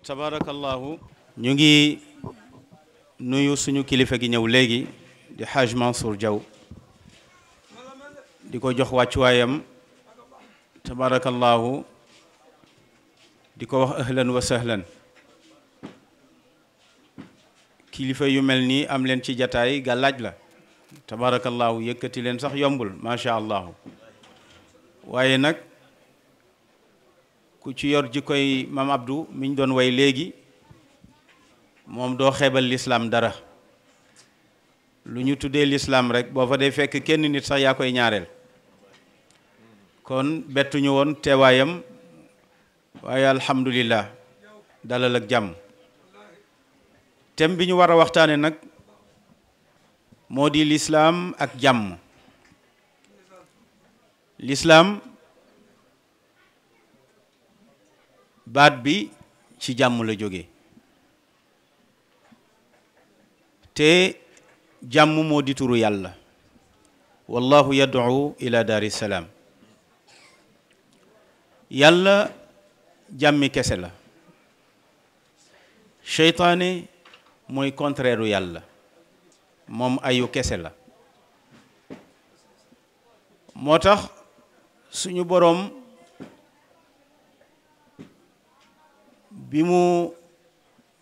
tabarakallahu ñu ngi nuyu suñu kilifa gi ñëw léegi di Haj Mansour Diaw di ko jox wàccuwaayam tabarakallahu di ko wax ahlan wa sahlan kilifa yu mel nii am leen ci jataay gàllaaj la tabarakallahu yëkkati leen sax yombul macha allah waaye nag ku ci yor ji koy Mam Abdou mi ñu doon way léegi moom doo xeebal lislaam dara lu ñu tuddee lislaam rek boo fa dee fekk kenn nit sax yaa koy ñaareel kon bettuñu woon teewaayam waaye alhamdulillah dalal ak jàmm thème bi ñu war a waxtaane nag moo di lislaam ak jàmm lislaam baat bi ci jàmm la jóge te jàmm moo di turu yàlla wallahu yad'u ila daari salaam yàlla jàmmi kese la seytaane mooy contraire u yàlla moom ayu kese la moo tax suñu boroom bi mu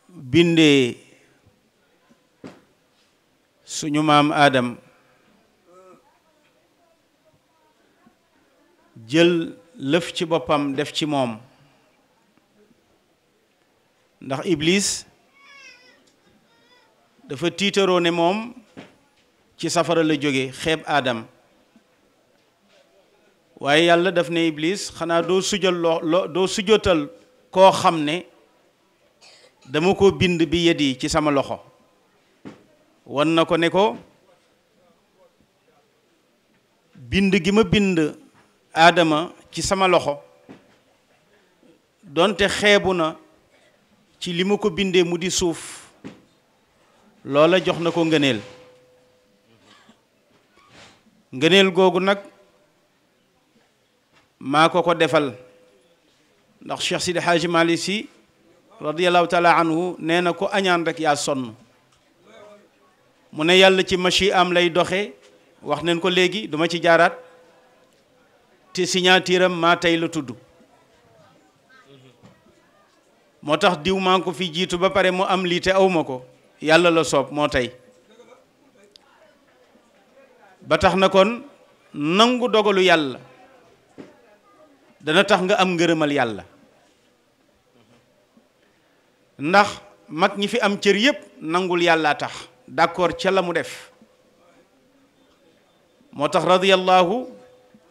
bindee suñu maam Adam jël lëf ci boppam def ci moom ndax Iblis dafa tiitaroo ne moom ci safara la jóge xeeb Adam waaye yàlla daf ne Iblis xanaa doo sujjotal koo xam ne dama ko bind bi yedi ci sama loxo wan na ko ne ko bind gi ma bind Adama ci sama loxo donte xeebu na ci li ma ko bindee mu di suuf loola jox na ko ngëneel ngëneel googu nag maa ko defal ndax Cheikh Sidi Hadji Malick Sy radiyallahu taala anhu nee na ko añaan rek yaa sonn mu ne yàlla ci machi am lay doxe wax neen ko léegi duma ci jaaraat te signature am maa tey la tudd moo tax diw maa ngi ko fi jiitu ba pare mu am lii te awma ko yàlla la soob moo tey ba tax na kon nangu dogalu yàlla dana tax nga am ngërëmal yàlla ndax mag ñi fi am cër yépp nangul yàlla tax d'accord ca la mu def moo tax radiyallahu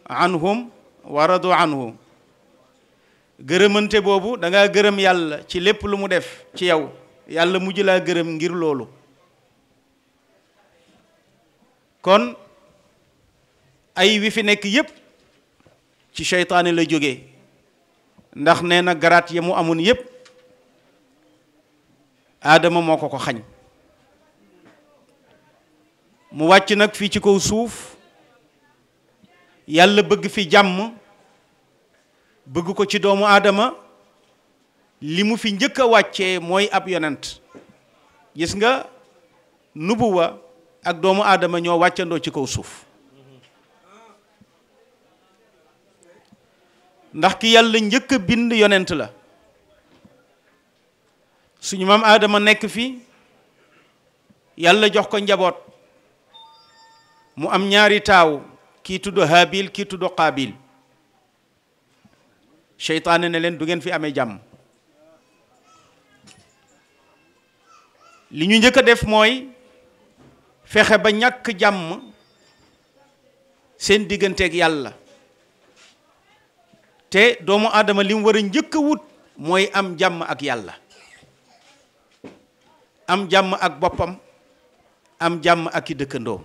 anhum wa radu anhu gërëmante boobu da ngaa gërëm yàlla ci lépp lu mu def ci yow yàlla mujj laa gërëm ngir loolu kon ay wi fi nekk yépp ci seytaane la jóge ndax nee na garaat ya mu amoon yépp Aadama moo ko xañ mu wàcc nag fii ci kaw suuf yàlla bëgg fi jàmm bëgg ko ci doomu Aadama li mu fi njëkk a wàccee mooy ab yonent gis nga nubuwa ak doomu Aadama ñoo wàccandoo ci kaw suuf ndax ki yàlla njëkk a bind yonent la suñu maam Aadama nekk fi yàlla jox ko njaboot mu am ñaari taaw kii tudd Haabil kii tudd Qaabil seytaane ne leen du ngeen fi amee jàmm li ñu njëkk a def mooy fexe ba ñàkk jàmm seen digganteeg yàlla te doomu aadama li mu war a njëkk a wut mooy am jàmm ak yàlla am jàmm ak boppam am jàmm ak i dëkkandoo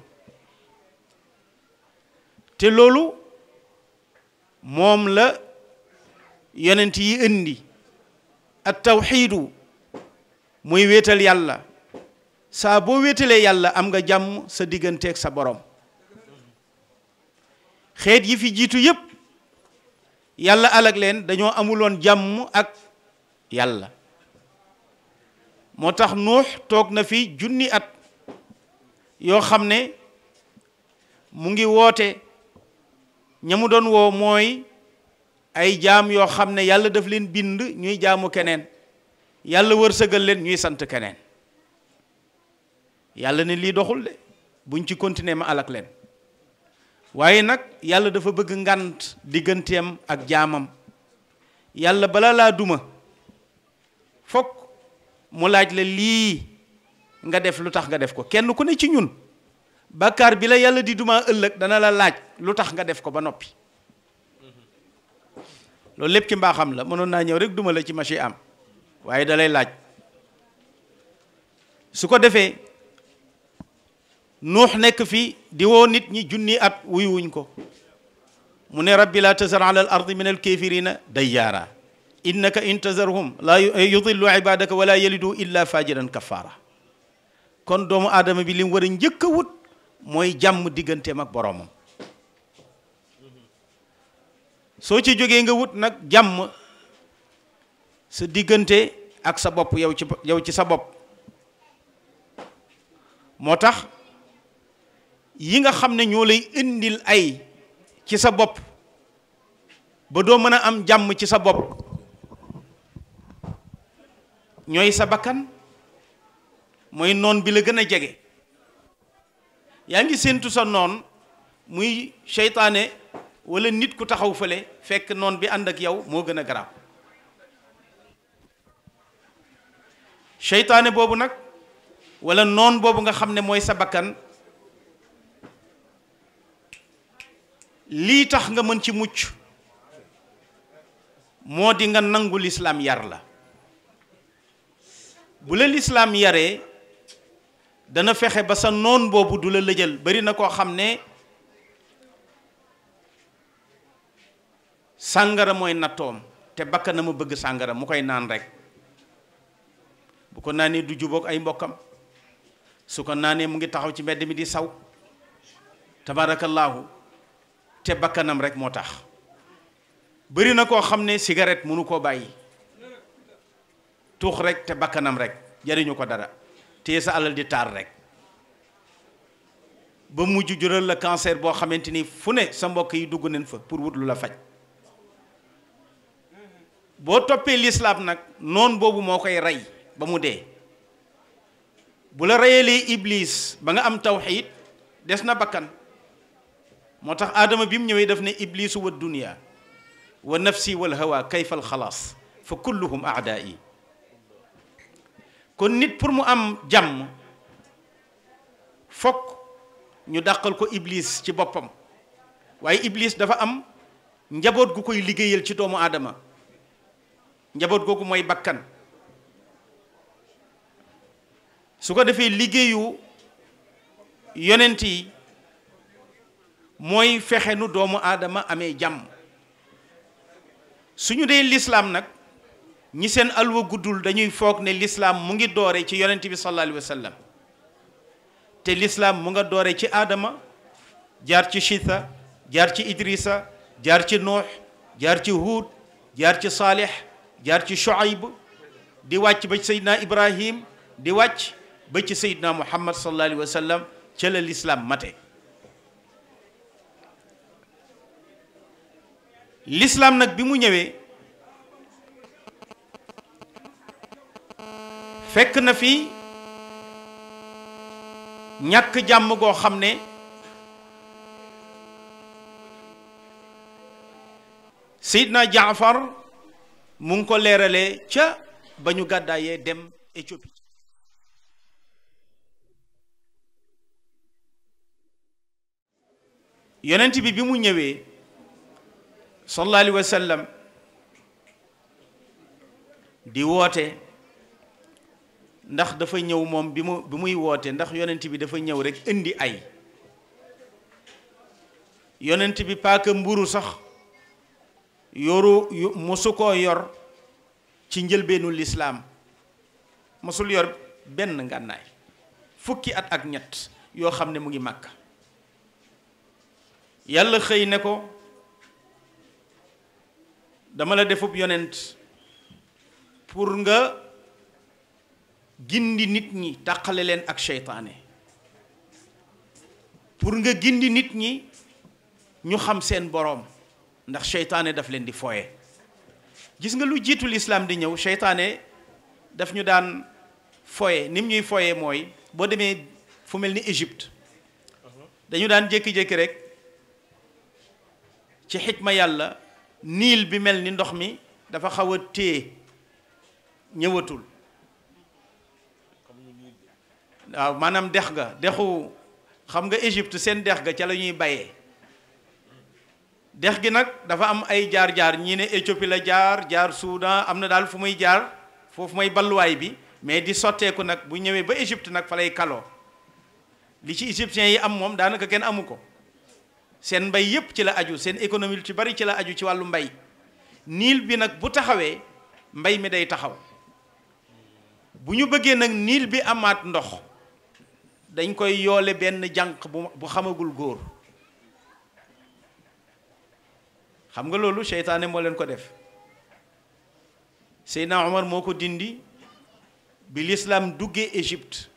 te loolu moom la yonent yi indi at tawxiidu muy wéetal yàlla saa boo wéetalee yàlla am nga jàmm sa digganteeg sa borom xeet yi fi jiitu yépp yàlla alag leen dañoo amuloon jàmm ak yàlla moo tax nuux toog na fi junni at yoo xam ne mu ngi woote ña mu doon woo mooy ay jaam yoo xam ne yàlla daf leen bind ñuy jaamu keneen yàlla wërsëgal leen ñuy sant keneen yàlla ne lii doxul de buñ ci continuer ma alak leen waaye nag yàlla dafa bëgg ngant digganteem ak jaamam yàlla bala laa duma fokk mu laaj la lii nga def lu tax nga def ko kenn ku ne ci ñun bàkkaar bi la yàlla di duma ëllëg dana la laaj lu tax nga def ko ba noppi loolu lépp ci mbaaxam la mënoon naa ñëw rek duma la ci machi am waaye da lay laaj su ko defee nuux nekk fi di woo nit ñi junni at wuyu wuñ ko mu ne rabbi la tazar ala al ardi min al kafirina dayyaara innaka in tazarhum la yudillu ibadaka wala yalidu illa fajiran kafara kon doomu aadama bi li mu war a njëkk a wut mooy jàmm digganteem ak boroomam soo ci jógee nga wut nag jàmm sa diggante ak sa bopp yow ci sa bopp moo tax yi nga xam ne ñoo lay indil ay ci sa bopp ba doo mën a am jàmm ci sa bopp ñooy sa bakkan mooy noon bi la gën a jege yaa ngi séentu sa noon muy seytaane wala nit ku taxaw fële fekk noon bi ànd ak yow moo gën a garaaw seytaane boobu nag wala noon boobu nga xam ne mooy sa bakkan lii tax nga mën ci mucc moo di nga nangu lislaam yar la bu la lislaam yaree dana fexe ba sa noon boobu du la lëjal bari na koo xam ne sàngara mooy nattoom te bakkanam ma bëgg sàngara mu koy naan rek bu ko naanee du jubóog ay mbokkam su ko naanee mu ngi taxaw ci mbedd mi di saw tabaarakallaahu te bakkanam rek moo tax bari na koo xam ne cigarette mënu koo bàyyi tuux rek te bakkanam rek jariñu ko dara téye sa alal di taar rek ba mujj jural la cancer boo xamante ni fu ne sa mbokk yi dugg nañ fa pour wut lu la faj boo toppee lislaam nag noon boobu moo koy rey ba mu dee bu la reyalee iblis ba nga am tawxiid des na bakkan moo tax aadama bi mu ñëwee daf ne iblisu wa dunya wa nafsi wal hawa kayfa al xalaas fa kulluhum aadaa'i kon nit pour mu am jàmm fokk ñu dàqal ko iblis ci boppam waaye iblis dafa am njaboot gu koy liggéeyal ci doomu aadama njaboot googu mooy bakkan su ko defee liggéeyu yonent yi mooy fexe nu doomu aadama amee jàmm suñu dee lislaam nag ñi seen alwa guddul dañuy foog ne lislaam mu ngi doore ci yonent bi sallallahu alayhi wa sallam te lislaam mu nga doore ci aadama jaar ci Chita jaar ci Idrissa jaar ci Nuux jaar ci Huud jaar ci Saalix jaar ci Shuayb di wàcc ba ci Seydina Ibrahim di wàcc ba ci Seydina Muhammad sallallahu alayhi wa sallam ca la lislaam mate lislaam nag bi mu ñëwee fekk na fi ñàkk jàmm goo xam ne Seydina Jaafar mu ngi ko leeralee ca ba ñu gàddaayee dem Éthiopie yonent bi mu ñëwee sallallahu alayhi wa sallam di woote ndax dafa ñëw moom bi muy woote ndax yonent bi dafa ñëw rek indi ay yonent bi paaka mburu sax mosu koo yor ci njëlbeenu lislaam mosul yor benn ngànnaay fukki at ak ñett yoo xam ne mu ngi Màkka yàlla xëy ne ko dama la defub yonent pour nga gindi nit ñi tàqale leen ak seytaane, pour nga gindi nit ñi ñu xam seen boroom, ndax seytaane daf leen di foye. gis nga lu jiitu lislaam di ñëw seytaane daf ñu daan foye. nim ñuy foye mooy boo demee fu mel ni Égypte dañu daan jékki-jékki rek ci xikma yàlla niil bi mel ni ndox mi dafa xaw a téye ñëwatul. waaw maanaam dex ga dexu xam nga Égypte seen dex ga ca la ñuy bayee. dex gi nag dafa am ay jaar-jaar, ñii ne Éthiopie la jaar Soudan, am na daal fu muy jaar, foofu mooy balluwaay bi, mais di sotteeku nag bu ñëwee ba Égypte nag fa lay kaloo. li ci égyptiens yi am moom daanaka kenn amu ko. seen mbay yépp ci la aju, seen économie lu ci bari ci la aju ci wàllu mbay. niil bi nag bu taxawee mbay mi day taxaw. bu ñu bëggee nag niil bi amaat ndox dañ koy yoole benn jànq bu xamagul góor. xam nga loolu seytaane moo leen ko def. Seydina Omar moo ko dindi bi lislaam duggee Égypte,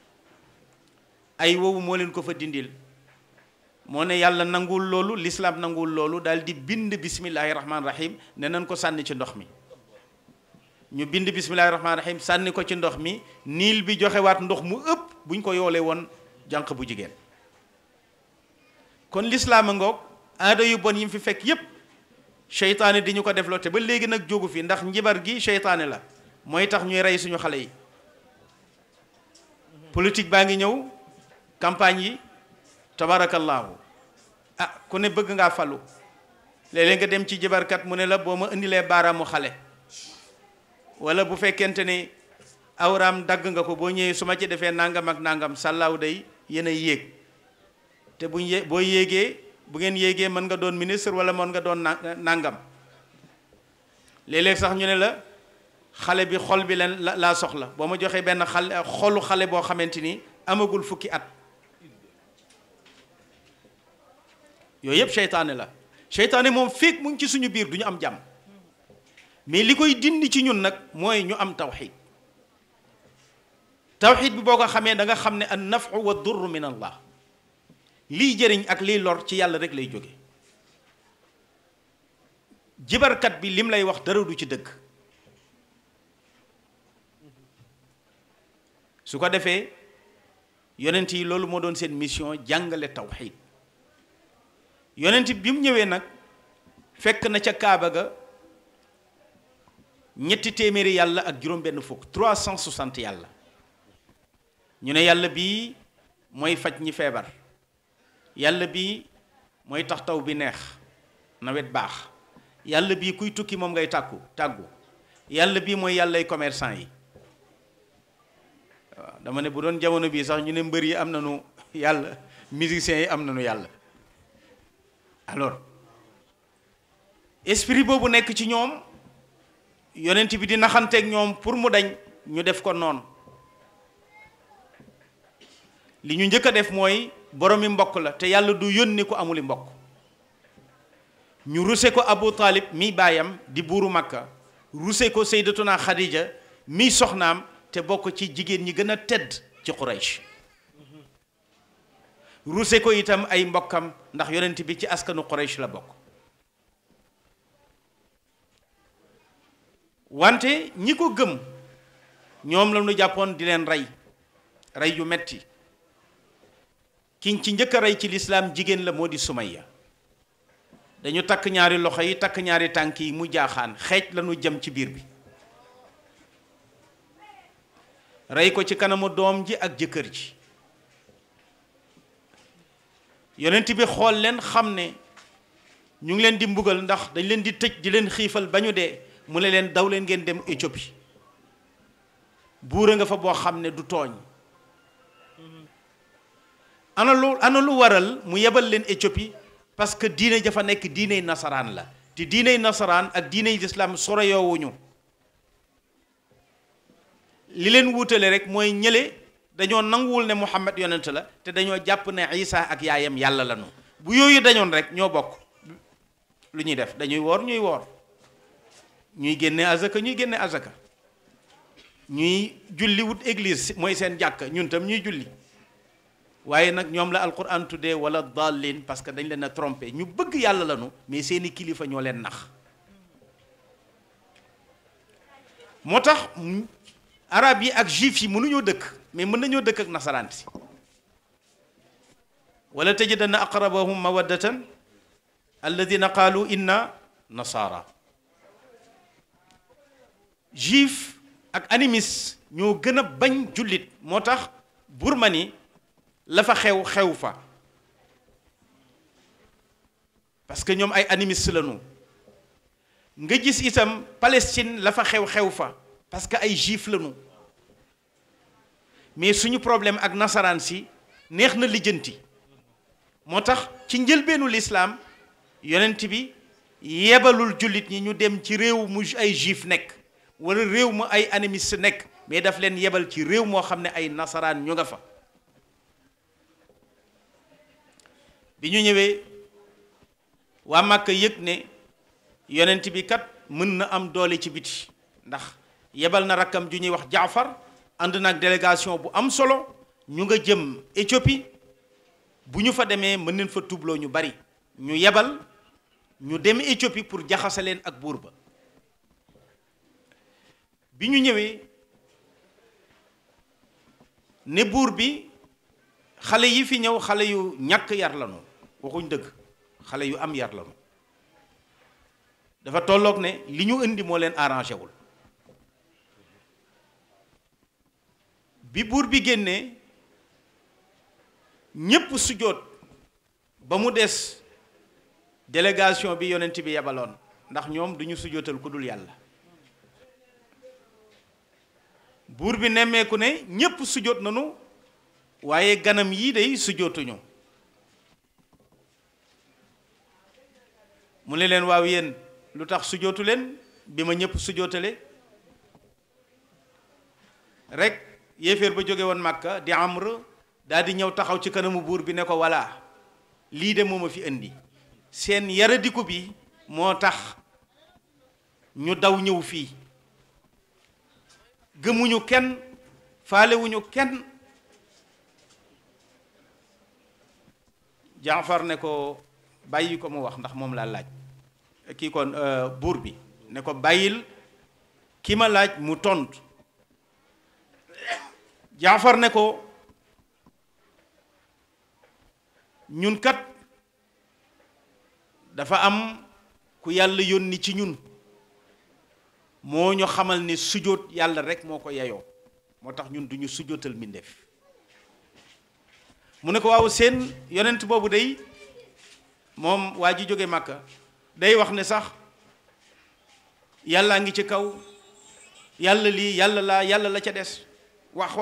ay wowu moo leen ko fa dindil. moo ne yàlla nanguwul loolu, lislaam nanguwul loolu, daal di bind bismillahi rahmaani rahim ne nañ ko sànni ci ndox mi. ñu bind bismillahi rahmaani rahim sànni ko ci ndox mi, niil bi joxewaat ndox mu ëpp buñ ko yoolee woon jànq bu jigéen. kon lislaam a ngoog, aada yu bon yi mu fi fekk yépp seytaane di ñu ko defloo te ba léegi nag jógu fi, ndax njibar gi seytaane la mooy tax ñuy rey suñu xale yi. politique baa ngi ñëw, campagne yi tabaarakallaahu, ah ku ne bëgg ngaa falu. léeg-léeg nga dem ci jibarkat mu ne la boo ma indilee baaraamu xale, wala bu fekkente ni awraam dagg nga ko boo ñëwee su ma ci defee nangam ak nangam sàllaaw day yéen a yéeg. te boo yéegee, bu ngeen yéegee mën nga doon ministre wala mën nga doon nangam. léeg-léeg sax ñu ne la xale bi xol bi leen laa soxla, boo ma joxee benn xolu xale boo xamante ni amagul fukki at. yooyu yëpp seytaane la. seytaane moom fekk mu ngi ci suñu biir du ñu am jàmm. mais li koy dindi ci ñun nag mooy ñu am tawxid. tawxid bi boo ko xamee da nga xam ne an nafu wa durru min allah. liy jëriñ ak liy lor ci yàlla rek lay jóge. jibarkat bi lim lay wax dara du ci dëgg. su ko defee yonent yi loolu moo doon seen mission, jàngale tawxid. yonent bi mu ñëwee nag fekk na ca Kaaba ga ñetti téeméeri yàlla ak juróom-benn fukk 360 yàlla. ñu ne yàlla bii mooy faj ñi feebar, yàlla bii mooy tax taw bi neex nawet baax, yàlla bii kuy tukki moom ngay tàggu, yàlla bii mooy yàllay commerçant yi. waaw dama ne bu doon jamono bii sax ñu ne mbër yi am nañu yàlla, musiciens yi am nañu yàlla. alors esprit boobu nekk ci ñoom, yonent bi di naxanteeg ñoom pour mu dañ, ñu def ko noonu. li ñu njëkk a def mooy boromi mbokk la te yàlla du yónni ko amuli mbokk. ñu ruse ko Abu Talib mi baayam di buuru Makka, ruse ko Sayyidatuna Khadija mi soxnaam te bokk ci jigéen ñi gën a tedd ci Quraysh. ruse ko itam ay mbokkam ndax yonent bi ci askanu Quraysh la bokk. wante ñi ko gëm ñoom la ñu jàppoon di leen rey yu metti. kiñ ci njëkk a rey ci lislaam jigéen la, moo di Sumayya. dañu takk ñaari loxo yi, takk ñaari tànk yi, mu jaaxaan xeej lañu jëm ci biir bi. rey ko ci kanamu doom ji ak jëkkër ji. yonent bi xool leen xam ne ñu ngi leen di mbugal ndax dañ leen di tëj di leen xiifal ba ñu dee, mu ne leen daw leen ngeen dem Éthiopie. buura nga fa boo xam ne du tooñ. ana lu waral mu yebal leen Éthiopie? parce que diine jafa nekk diiney nasaraan la, te diiney nasaraan ak diiney lislaam soroyoowuñu. li leen wuutale rek mooy ñële dañoo nanguwul ne Muhammad yonent la, te dañoo jàpp ne Isa ak yaayam yàlla lañu. bu yooyu dañoon rek ñoo bokk lu ñuy def, dañuy woor ñuy woor, ñuy génne azaka ñuy génne azaka. ñuy julli wut église mooy seen jàkk ñun tam ñuy julli waaye nag ñoom la alquran tuddee wala dallin parce que dañ leen a trompé ñu bëgg yàlla lanu mais seeni kilifa ñoo leen nax moo tax arab yi ak juif yi mënuñoo dëkk mais mën nañoo dëkk ak nasaraan si wala tajidanna aqrabahum mawaddatan alladina qaalu inna nasara juif ak animiste ñoo gën a bañ jullit moo tax Birmanie la fa xew fa parce que ñoom ay animiste lañu nga gis itam Palestine la fa xew fa parce que ay juif lañu mais suñu problème ak nasaraan si neex na lijjanti moo tax ci njëlbeenu lislaam yonent bi yebalul jullit ñi ñu dem ci réew mu ay juif nekk wala réew mu ay animiste nekk mais daf leen yebal ci réew moo xam ne ay nasaraan ñu nga fa bi ñu ñëwee waa Màkka yëg ne yonent bi kat mën na am doole ci biti ndax yebal na rakkam ju ñuy wax Jaafar ànd nag délégation bu am solo ñu nga jëm Éthiopie bu ñu fa demee mën nañ fa tubloo ñu bari ñu yebal ñu dem Éthiopie pour jaxase leen ak buur ba bi ñu ñëwee ne buur bi xale yi fi ñëw xale yu ñàkk yar lañu waxuñ dëgg xale yu am yar lañu dafa tolloog ne li ñu indi moo leen arrangé wul bi buur bi génnee ñépp sujjóot ba mu des délégation bi yonent bi yebaloon ndax ñoom duñu sujjóotal ku dul yàlla buur bi nemmeeku ne ñépp sujjóot nanu waaye ganam yii day sujjóotuñu mu ne leen waaw yéen lu tax sujjóotu leen bi ma ñépp sujjóotale rek yéeféer ba jóge woon Màkka di Amr daal di ñëw taxaw ci kanamu buur bi ne ko voilà lii de moo ma fi indi seen yaradiku bi moo tax ñu daw ñëw fii gëmuñu kenn faalewuñu kenn Jaafar ne ko bàyyi ko mu wax ndax moom laa laaj kii kon buur bi ne ko bàyyil ki ma laaj mu tontu Jaafar ne ko ñun kat dafa am ku yàlla yónni ci ñun moo ñu xamal ne sujjóot yàlla rek moo ko yeyoo moo tax ñun duñu sujjóotal mbindeef mu ne ko waaw seen yonent boobu day moom waa ji jóge Màkka day wax ne sax yàllaa ngi ci kaw yàlla lii yàlla la ca des wax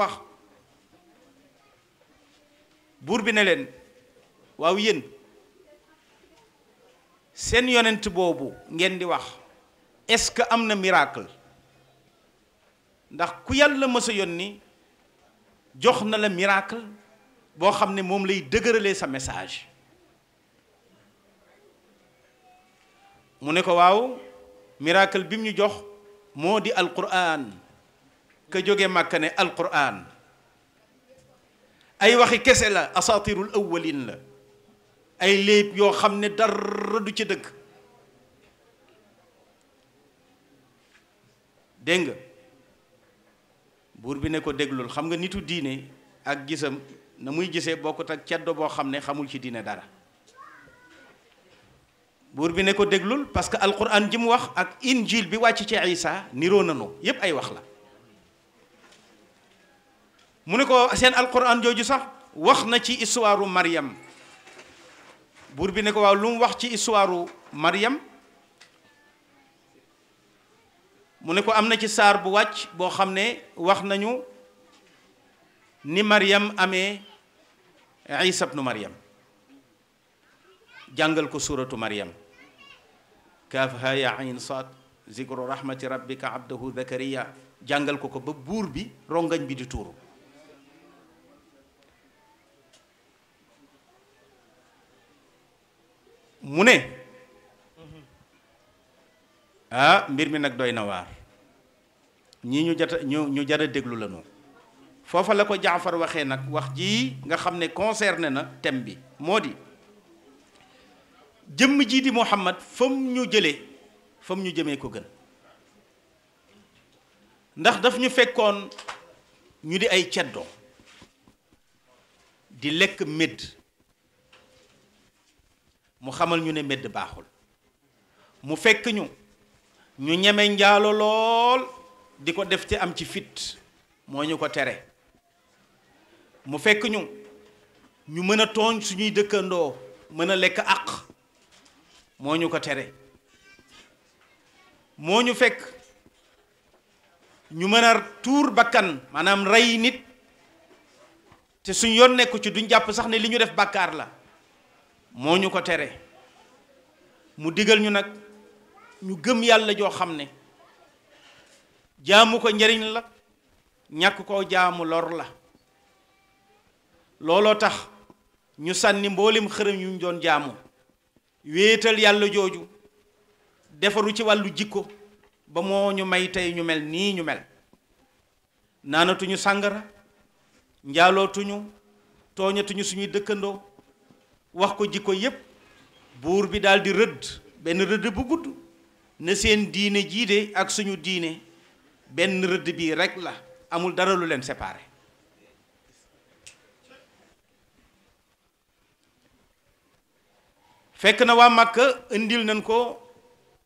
buur bi ne leen waaw yéen seen yonent boobu ngeen di wax est-ce que am na miracle ndax ku yàlla mës a yónni jox na la miracle boo xam ne moom lay dëgëralee sa message mu ne ko waaw miracle bi mu ñu jox moo di alquran ka jóge Màkka ne alquran ay waxi kese la asatirul awwalin la ay léeb yoo xam ne dara du ci dëgg dégg nga buur bi ne ko déglul xam nga nitu diine ak gisam na muy gisee bokkut ak ceddo boo xam ne xamul ci diine dara buur bi ne ko déglul parce que alquran ji mu wax ak injil bi wàcc ci Isa niroo nanu yépp ay wax la mu ne ko seen alquran jooju sax wax na ci histoire Maryam buur bi ne ko waaw lu mu wax ci histoire Maryam mu ne ko am na ci saar bu wàcc boo xam ne wax nañu ni Maryam amee Isa ibnu Maryam jàngal ko suuratu Maryam kaaf haa yaa ayn saad zikru rahmati rabbika abdahu zakariya jàngal ko ba buur bi rongañ bi di tuuru mu ne mbir mi nag doy na waar ñii ñu jara déglu lañu. foofa la ko Jaafar waxee nag wax ji nga xam ne concerné na thème bi moo di jëmm jii di Muhammad fam ñu jëmee ko gën, ndax daf ñu fekkoon ñu di ay ceddo di lekk médd, mu xamal ñu ne médd baaxul. mu fekk ñu ñeme njaalo lool di ko def te am ci fit, moo ñu ko tere. mu fekk ñu mën a tooñ suñuy dëkkandoo, mën a lekk àq, moo ñu ko tere. moo ñu fekk ñu mën a tuur bakkan, maanaam rey nit te suñ yoon nekku ci, duñ jàpp sax ne li ñu def bàkkaar la, moo ñu ko tere. mu digal ñu nag ñu gëm yàlla joo xam ne jaamu ko njariñ la, ñàkk koo jaamu lor la. looloo tax ñu sànni mboolem xërëm yu ñu doon jaamu, wéetal yàlla jooju, defaru ci wàllu jikko ba moo ñu may tey ñu mel nii ñu mel. naanatuñu sàngara, njaalootuñu, tooñatuñu suñuy dëkkandoo, wax ko jikko yépp. buur bi daal di rëdd benn rëdd bu gudd ne seen diine jii de ak suñu diine benn rëdd bii rek la, amul dara lu leen séparé. fekk na waa Makka indil nañ ko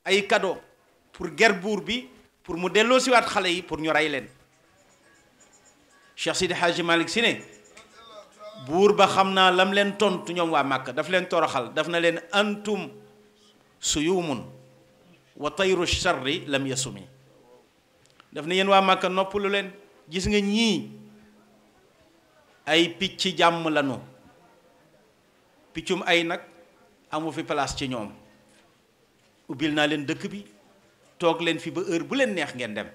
ay cadeau pour ger buur bi, pour mu delloo siwaat xale yi pour ñu rey leen. Cheikh Sidi Hadji Malick Sy ne buur ba xam naa lam leen tontu ñoom waa Makka, daf leen toroxal, daf na leen antum suyumun wa tayru sharri lam yasumi. daf na yéen waa Makka noppalu leen, gis nga ñii ay picc jàmm lanu, piccum ay nag amu fi place ci ñoom. ubbil naa leen dëkk bi, toog leen fi ba heure bu leen neex ngeen dem.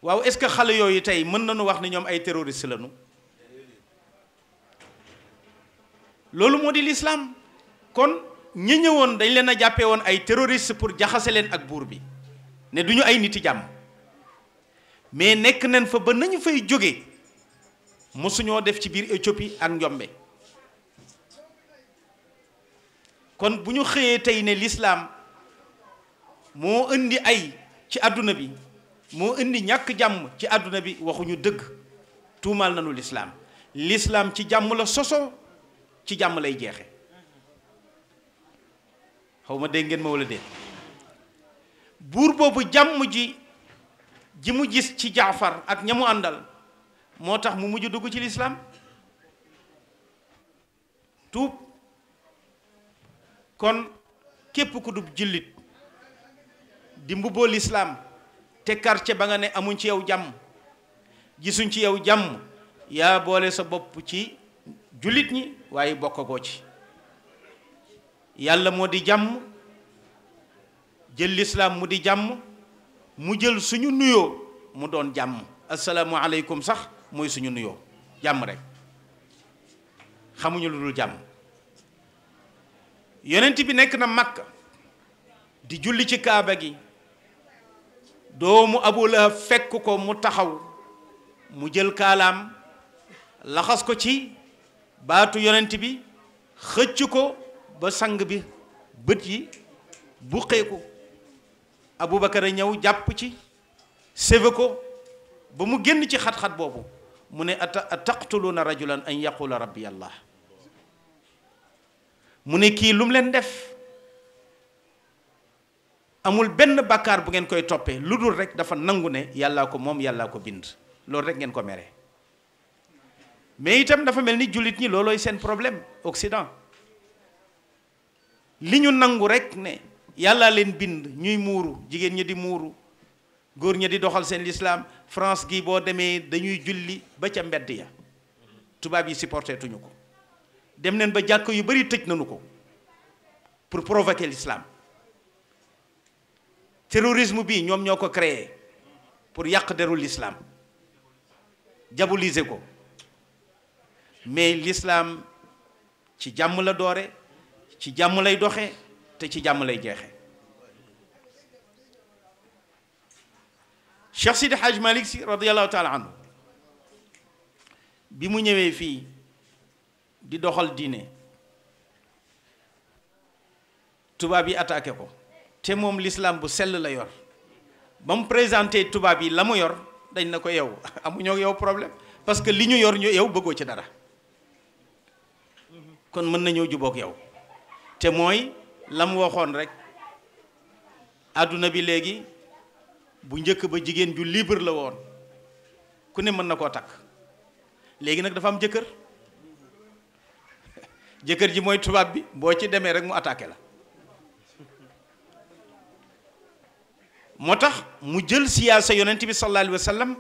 waaw est-ce que xale yooyu tey mën nañu wax ne ñoom ay terroriste lañu? loolu moo di l'islam. kon ñi ñëwoon dañ leen a jàppee woon ay terroriste pour jaxase leen ak buur bi, ne duñu ay niti jàmm. mais nekk nañ fa ba nañu fay jóge mosuñoo def ci biir Éthiopie ak njombe. kon bu ñu xëyee tey ne l'islam moo indi ay ci àdduna bi, moo indi ñàkk jàmm ci àdduna bi, waxuñu dëgg, tuumaal nañu l'islam. l'islam ci jàmm la soso, ci jàmm lay jeexe. xaw ma dégg ngeen ma wala déet. buur boobu jàmm ji mu gis ci Jaafar ak ña mu àndal moo tax mu mujj dugg ci l'islam, tuub. kon képp ku dub jullit di mbubboo l'islam te quartier ba nga ne amuñ ci yow jàmm, gisuñ ci yow jàmm, yaa boole sa bopp ci jullit ñi waaye bokkagoo ci. yàlla moo di jàmm, jël l'islam mu di jàmm, mu jël suñu nuyoo mu doon jàmm. asalaamu aleykum sax mooy suñu nuyoo, jàmm rek, xamuñu lu dul jàmm. yonent bi nekk na Makka di julli ci kaaba gi, doomu Abu Lahab fekk ko mu taxaw, mu jël kaalaam laxas ko ci baatu yonent bi, xëcc ko ba sang bi bët yi buqeeku. Abubakar a ñëw jàpp ci, séve ko ba mu génn ci xat-xat boobu. mu ne ataqtuluuna rajulan an yaqula rabbi allah. mu ne kii lu mu leen def? amul benn bàkkaar bu ngeen koy toppee lu dul rek dafa nangu ne yàllaa ko moom, yàllaa ko bind. loolu rek ngeen ko mere. mais itam dafa mel ni jullit ñi loolooy seen problème Occident. li ñu nangu rek ne yàllaa leen bind, ñuy muuru, jigéen ñi di muuru, góor ñi di doxal seen l'islam. France gi boo demee dañuy julli ba ca mbedd ya, tubaab yi supporté tuñu ko. dem neen ba jàkk yu bari tëj nañu ko pour provoquer l'islam. terrorisme bi ñoom ñoo ko créé pour yàq deru l'islam, diaboliser ko. mais l'islam ci jàmm la doore, ci jàmm lay doxe, te ci jàmm lay jeexe. Cheikh Sidi Hadj Malick Sy radiyallahu taala anhu bi mu ñëwee fii di doxal diine tubaab yi attaqué ko te moom l'islam bu sell la yor ba mu présenté tubaab yi la mu yor dañ na ko yow amuñoo yow problème parce que li ñu yor ñu yow bëggoo ci dara kon mën nañoo jubóog yow te mooy la mu waxoon rek àdduna bi léegi bu njëkk ba jigéen ju libre la woon ku ne mën na koo takk léegi nag dafa am jëkkër jëkkër ji mooy tubaab bi boo ci demee rek mu attaqué la moo tax mu jël siyaasa yonent bi sallallahu alayhi wa sallam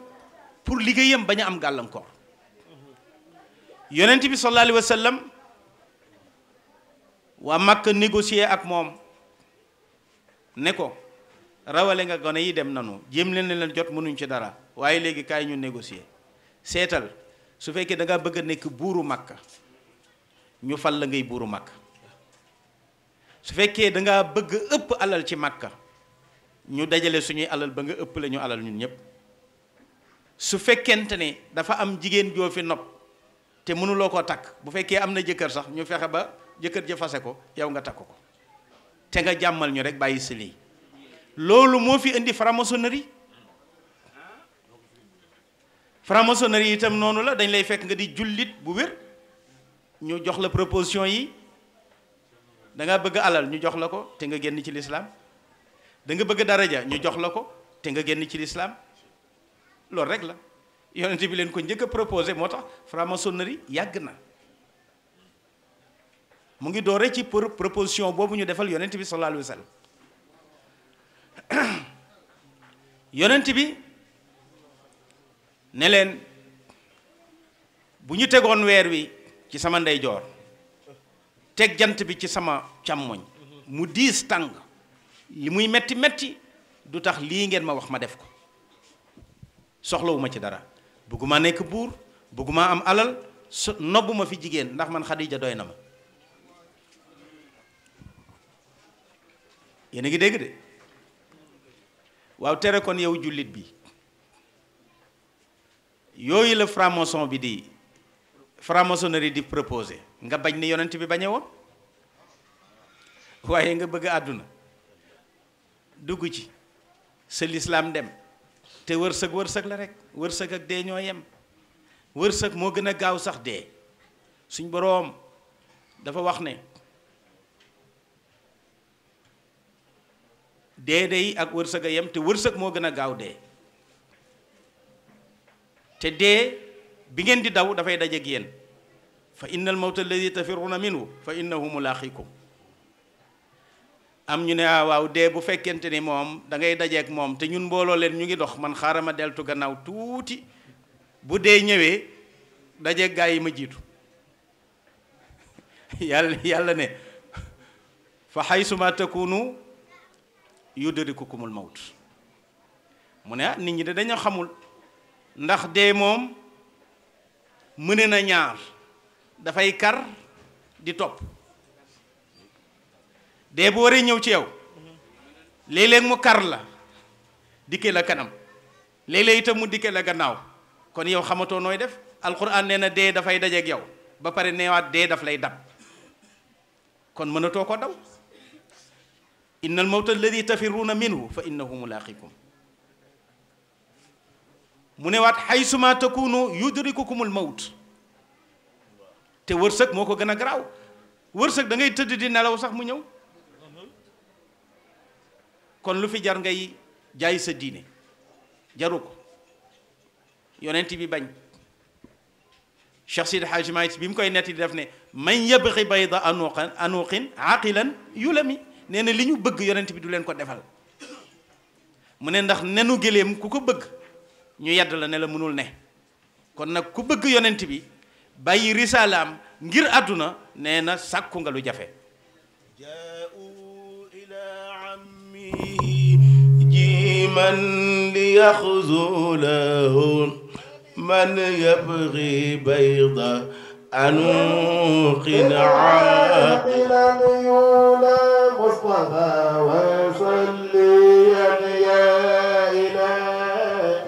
pour liggéeyam bañ a am gàllankoor yonent bi sallallahu alayhi wa sallam waa Makka négocier ak moom ne ko rawale nga gone yi dem nanu jéem leen jot mënuñ ci dara waaye léegi kaay ñu négocier seetal su fekkee da ngaa bëgg a nekk buuru Makka ñu fal la ngay buuru Makka su fekkee da ngaa bëgg ëpp alal ci Makka ñu dajale suñuy alal ba nga ëpp la ñu alal ñun ñëpp su fekkente ne dafa am jigéen joo fi nopp te mënuloo koo takk bu fekkee am na jëkkër sax ñu fexe ba jëkkër ja fase ko yow nga takk ko te nga jàmmal ñu rek bàyyi si lii loolu moo fi indi franc-maçonnerie franc-maçonnerie itam noonu la dañ lay fekk nga di jullit bu wér ñu jox la proposition yi da nga bëgg alal ñu jox la ko te nga génn ci lislaam da nga bëgg daraja ñu jox la ko te nga génn ci lislaam loolu rek la yonent bi leen ko njëkk a proposé moo tax franc-maçonnerie yàgg na mu ngi doore ci pour proposition boobu ñu defal yonent bi sallallahu alayhi wa sallam yonent bi ne leen bu ñu tegoon weer wi ci sama ndeyjoor teg jant bi ci sama càmmoñ mu diis tàng li muy metti metti du tax lii ngeen ma wax ma def ko soxlawuma ci dara bëgguma nekk buur bëgguma am alal nobbuma fi jigéen ndax man Xadija doy na ma yéen a ngi dégg de waaw tere kon yow jullit bi yooyu la franc-maçon bi di franc-maçonnerie di proposé nga bañ ne yonent bi bañe woon waaye nga bëgg àdduna dugg ci sa lislaam dem te wërsëg la rek wërsëg ak dee ñoo yem wërsëg moo gën a gaaw sax dee suñ boroom dafa wax ne dee day ak wërsëg a yem te wërsëg moo gën a gaaw dee te dee bi ngeen di daw dafay dajeek yéen fa innal mawta alladi tafirruuna minhu fa innahu mulaaqikum am ñu ne waaw dee bu fekkente ni moom da ngay dajeek moom te ñun mbooloo leen ñu ngi dox man xaaral ma deltu gannaaw tuuti bu dee ñëwee dajeek gaa yi ma jiitu yàlla ne fa haysuma takunu yudrikukumul mawt mu ne nit ñi de dañoo xamul ndax dee moom mëne na ñaar dafay kar di topp dee bu waree ñëw ci yow léeg-léeg mu kar la dikke la kanam léeg-léeg itam mu dikke la gannaaw kon yow xamatoo nooy def alquran nee na dee dafay dajeek yow ba pare neewaat dee daf lay dab kon mënatoo ko daw innal mawta alladi tafirruuna minhu fa innahu mulaaqikum mu ne waat haysuma takunu yudrikukumul mawt te wërsëg moo ko gën a garaaw wërsëg da ngay tëdd di nelaw sax mu ñëw kon lu fi jar ngay jaay sa diine jaru ko yonent bi bañ Cheikh Sidi Hadji Malick bi mu koy netti def ne man yabghi bayda anuqin aqilan yulami nee na li ñu bëgg yonent bi du leen ko defal mu ne ndax nenu géléem ku ko bëgg ñu yedd la ne la mënul ne kon nag ku bëgg yonent bi bàyyi risalaam ngir àdduna nee na sàkku nga lu jafe jaa'u ila ammihi jiman li yaxzulahu man yabghi bayda anuqin aqilan مصطفى وصليا يا إلهي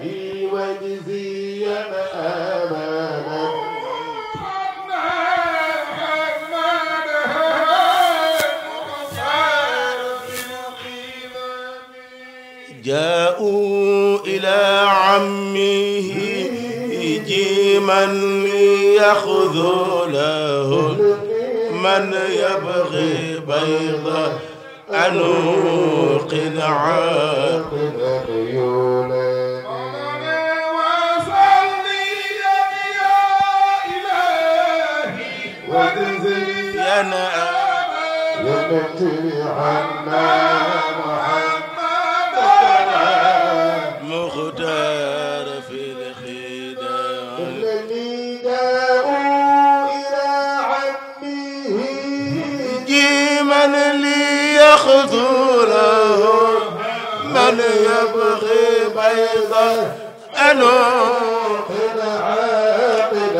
إلى عمه جيما ليخذله من يبغي بيض عنوق عاقل مختار في الخداع الذي جاءوا إلى عمه جيما ليخذله من يبغي بيضا أنوق العاقل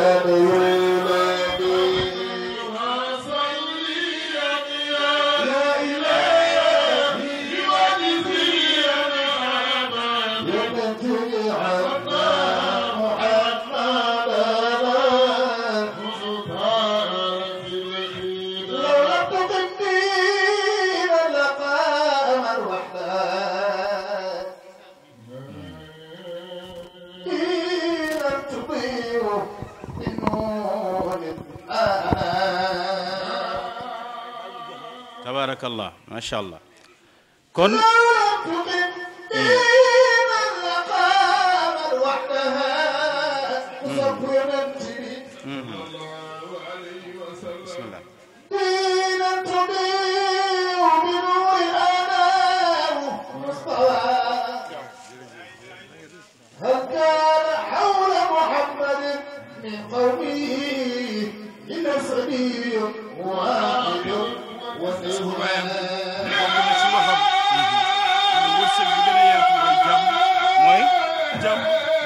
tabarakallah masha Allah kon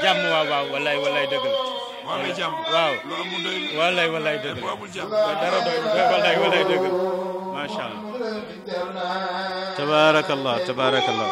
jàmm waaw waaw wallaay wallaay dëgg la waaw wallaay wallaay dëgg la dara doy wallaay wallaay dëgg la masha Allah tabarakallah tabarakallah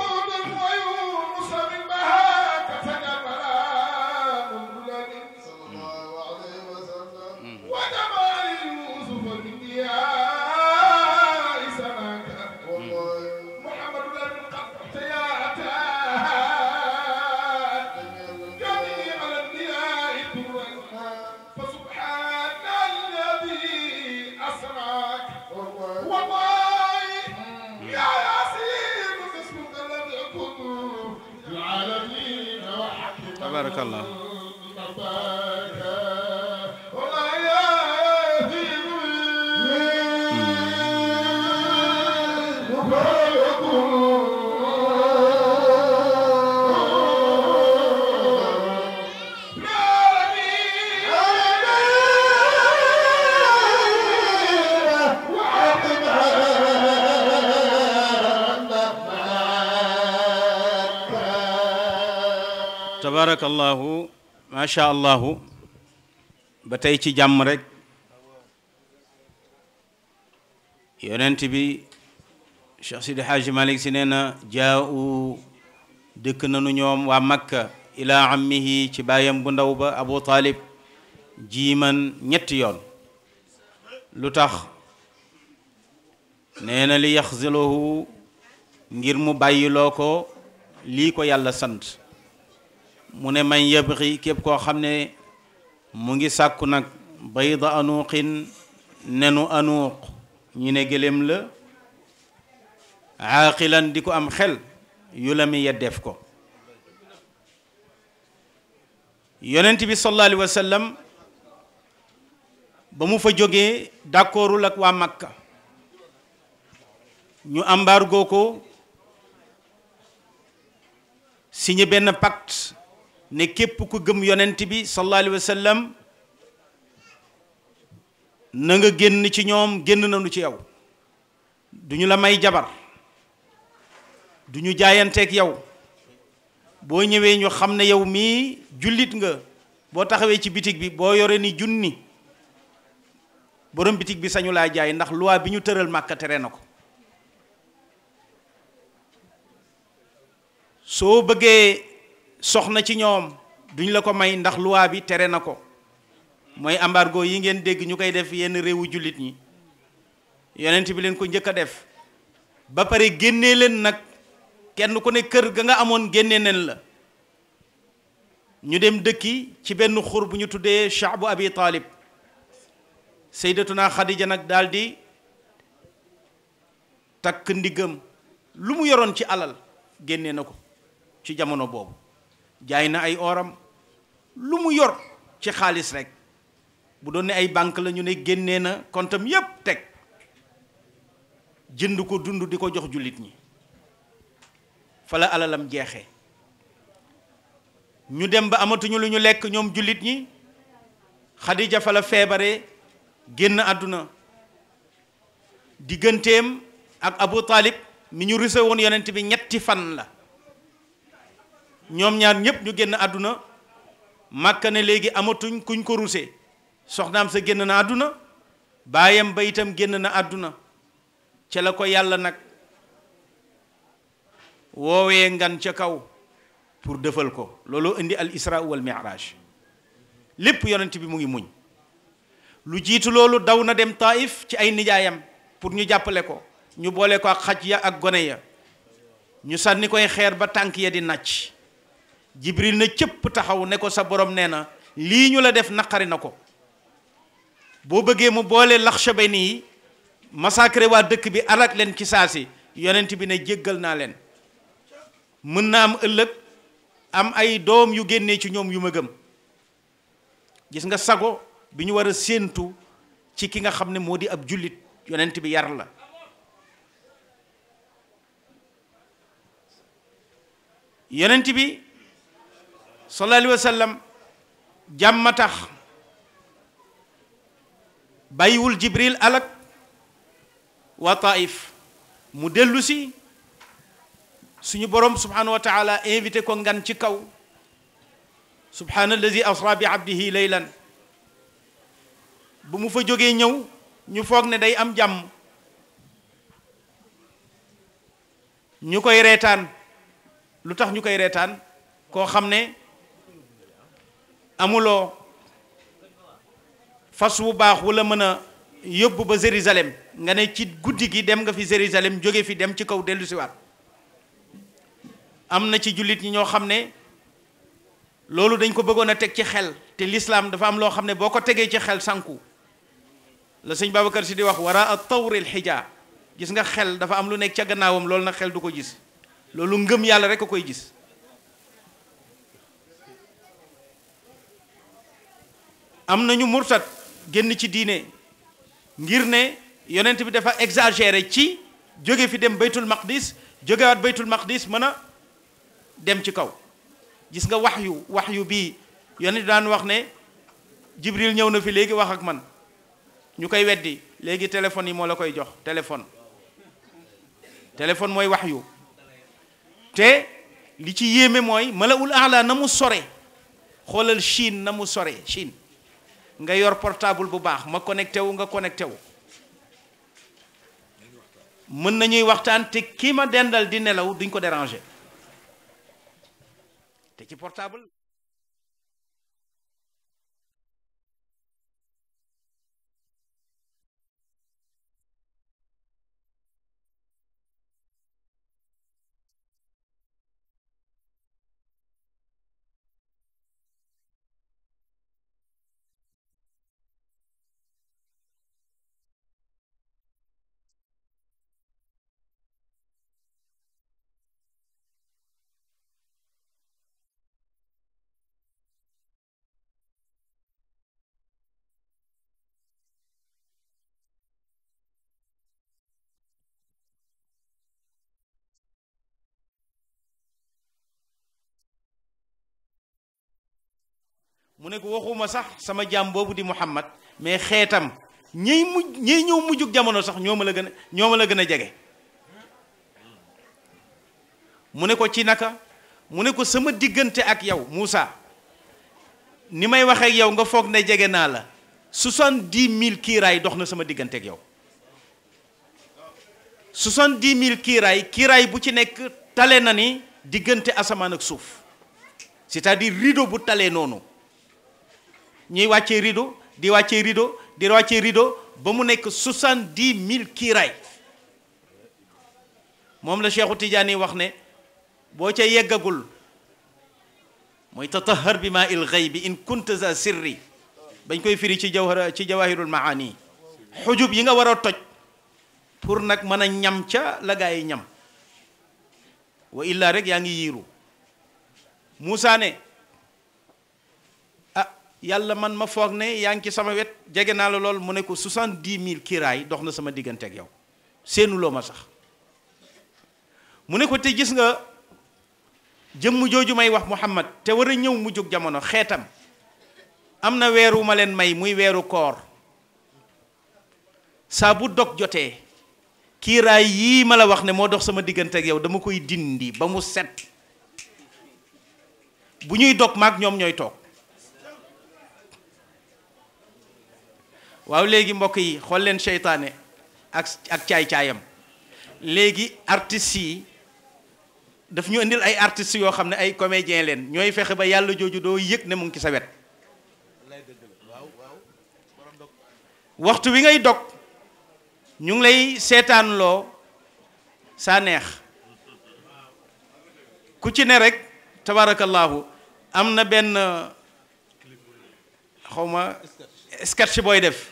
tabarakallah tabarakallahu masha allahu ba tey ci jàmm rek yonent bi Cheikh Sidi Hadji Malick si nee na jaa'u dëkk nanu ñoom waa Makka ila ammihi ci baayam bu ndaw ba Abu Talib jiiman ñetti yoon lu tax nee na li yaxzilahu ngir mu bàyyiloo ko lii ko yàlla sant mu ne man yabxi képp koo xam ne mu ngi sàkku nag bayda anuuqin nenu anuuq ñu ne gëléem la aaqilan di ko am xel yu la mi yeddeef ko yonent bi sallallahu alayhi wa sallam ba mu fa jógee d'accordul ak waa Makka ñu embargo ko signé benn pacte ne képp ku gëm yonent bi sallallahu alayhi wa sallam na nga génn ci ñoom génn nañu ci yow duñu la may jabar duñu jaayanteeg yow boo ñëwee ñu xam ne yow mii jullit nga boo taxawee ci bitig bi boo yore ni junni borom bitig bi sañu laa jaay ndax loi bi ñu tëral Màkka tere na ko soo bëggee soxna ci ñoom duñ la ko may ndax loi bi tere na ko mooy embargo yi ngeen dégg ñu koy def yenn réewu jullit ñi yonent bi leen ko njëkk a def ba pare génnee leen nag kenn ku ne kër ga nga amoon génnee nen la ñu dem dëkki ci benn xur bu ñu tuddee Sha'bu Abi Talib. Sayyidatuna Khadija nag daal di takk ndiggam lu mu yoroon ci alal génnee na ko ci jamono boobu jaay na ay oram lu mu yor ci xaalis rek bu doon ne ay banque la ñu ne génnee na kontam yépp teg jënd ko dund di ko jox jullit ñi fa la alalam jeexee ñu dem ba amatuñu lu ñu lekk ñoom jullit ñi Khadija fa la feebaree génn àdduna digganteem ak Abu Talib mi ñu ruse woon yonent bi ñetti fan la ñoom ñaar ñépp ñu génn àdduna Màkka ne léegi amatuñ kuñ ko ruse soxnaam sa génn na àdduna baayam ba itam génn na àdduna ca la ko yàlla nag woowee ngan ca kaw pour defal ko looloo indi al isra wal mi'raj lépp yonent bi mu ngi muñ lu jiitu loolu daw na dem Taif ci ay nijaayam pour ñu jàppale ko ñu boole ko ak xaj ya ak gone ya ñu sànni koy xeer ba tànk ya di nàcc Jibril na cëpp taxaw ne ko sa borom nee na lii ñu la def naqari na ko boo bëggee mu boole Laxshabani yi massacré waa dëkk bi alak leen ci saasi yonent bi ne jéggal naa leen mën na am ëllëg am ay doom yu génnee ci ñoom yu ma gëm gis nga sago bi ñu war a séentu ci ki nga xam ne moo di ab jullit yonent bi yar la yonent bi sallallahu alayhi wa sallam jàmm tax bàyyiwul Jibril alak waa Taif mu dellu si suñu borom subhanahu wa taala invité ko ngan ci kaw subhanallazi asra bi abdihi laylan bu mu fa jógee ñëw ñu foog ne day am jàmm ñu koy reetaan lu tax ñu koy reetaan koo xam ne amuloo fas wu baax wala mën a yóbbu ba Jérusalem nga ne ci guddi gi dem nga fi Jérusalem jóge fi dem ci kaw dellu siwaat am na ci jullit ñi ñoo xam ne loolu dañ ko bëggoon a teg ci xel te l'islam dafa am loo xam ne boo ko tegee ci xel sànku la sëñ Babacar Si di wax wara a tawril xija gis nga xel dafa am lu nekk ca gannaawam loolu nag xel du ko gis loolu ngëm yàlla rek a koy gis am nañu murtat génn ci diine ngir ne yonent bi dafa exagéré ci jóge fi dem baytul maqdis jógewaat baytul maqdis mën a dem ci kaw gis nga waxyu bii yonent daan wax ne Jibril ñëw na fi léegi wax ak man ñu koy weddi léegi téléphone yi moo la koy jox téléphone mooy waxyu te li ci yéeme mooy malaul aala na mu sore xoolal Chine na mu sore Chine nga yor portable bu baax ma connecté wu nga connecté wu mën nañuy waxtaan te kii ma dendal di nelaw duñ ko déranger te ci portable mu ne ko waxuma sax sama jaam boobu di Muhammad mais xeetam ñiy ñëw mujjug jamono sax ñoo ma la gën a jege mu ne ko ci naka mu ne ko sama diggante ak yow Moussa ni may waxee ak yow nga foog ne jege naa la 70,000 kiiraay dox na sama diggante ak yow 70,000 kiiraay bu ci nekk tale na ni diggante asamaan ak suuf c'est-à-dire rideau bu talee noonu ñuy wàccee rideau di wàccee rideau di wàccee rideau ba mu nekk 70,000 kiiraay moom la Cheikhu Tidiane wax ne boo ca yeggagul mooy tatahar bi maa il ghaybi in kunta za sirri bañ koy firi ci jawahirul maani xujub yi nga war a toj pour nag mën a ñam ca la gaa yi ñam wa illaa rek yaa ngi yiiru Moussa ne ah yàlla man ma foog ne yaa ngi ci sama wet jege naa la lool mu ne ko 70,000 kiiraay dox na sama diggante ak yow seenuloo ma sax mu ne ko te gis nga jëmm jooju may wax Muhammad te war a ñëw mu jóg jamono xeetam am na weeru ma leen may muy weeru koor saa bu dog jotee kiiraay yii ma la wax ne moo dox sama diggante ak yow dama koy dindi ba mu set bu ñuy dog maag ñoom ñooy toog waaw léegi mbokk yi xool leen seytaane ak caay-caayam léegi artistes yi daf ñu indil ay artistes yoo xam ne ay comédien leen ñooy fexe ba yàlla jooju doo yëg ne mu ngi ci sa wet waxtu wi ngay dog ñu ngi lay seetaanloo saa neex ku ci ne rek tabarakallahu am na benn xawma sketch booy def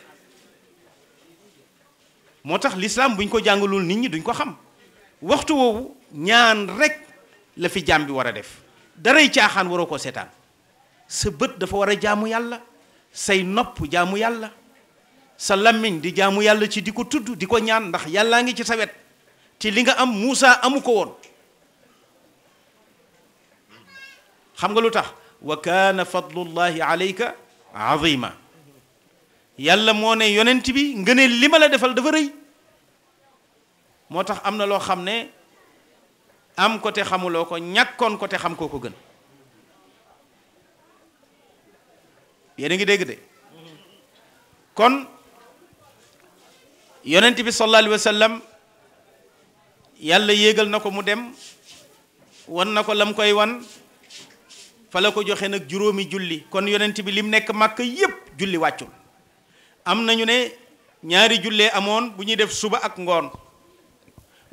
moo tax l'islam buñ ko jàngalul nit ñi duñ ko xam waxtu woowu ñaan rek la fi jaam bi war a def daray caaxaan waroo ko seetaan sa bët dafa war a jaamu yàlla say nopp jaamu yàlla sa làmmiñ di jaamu yàlla ci di ko tudd di ko ñaan ndax yàllaa ngi ci sa wet te li nga am Muusa amu ko woon xam nga lu tax wa kaana fadlullahi alayka azima yàlla moo ne yonent bi nga ne li ma la defal dafa rëy moo tax am na loo xam ne am ko te xamuloo ko ñàkkoon ko te xam koo ko gën yéen a ngi dégg de kon yonent bi sallallahu alayhi wa sallam yàlla yéegal na ko mu dem wan na ko lam koy wan fa la ko joxe nag juróomi julli kon yonent bi lim nekk màkk yépp julli wàccul am nañu ne ñaari jullee amoon bu ñuy def suba ak ngoon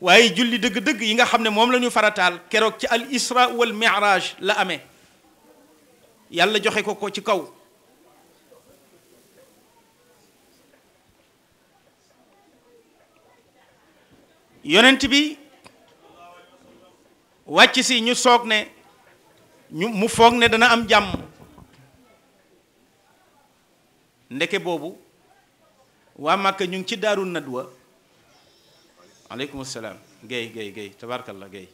waaye julli dëgg-dëgg yi nga xam ne moom la ñu farataal keroog ci al isra wal mi'raj la amee yàlla joxe ko ko ci kaw yonent bi wàcc si ñu soog ne mu foog ne dana am jàmm ndeke boobu waa Màkka ñu ngi ci daaru nadwa aleykum salaam Guèye tabarkalla Guèye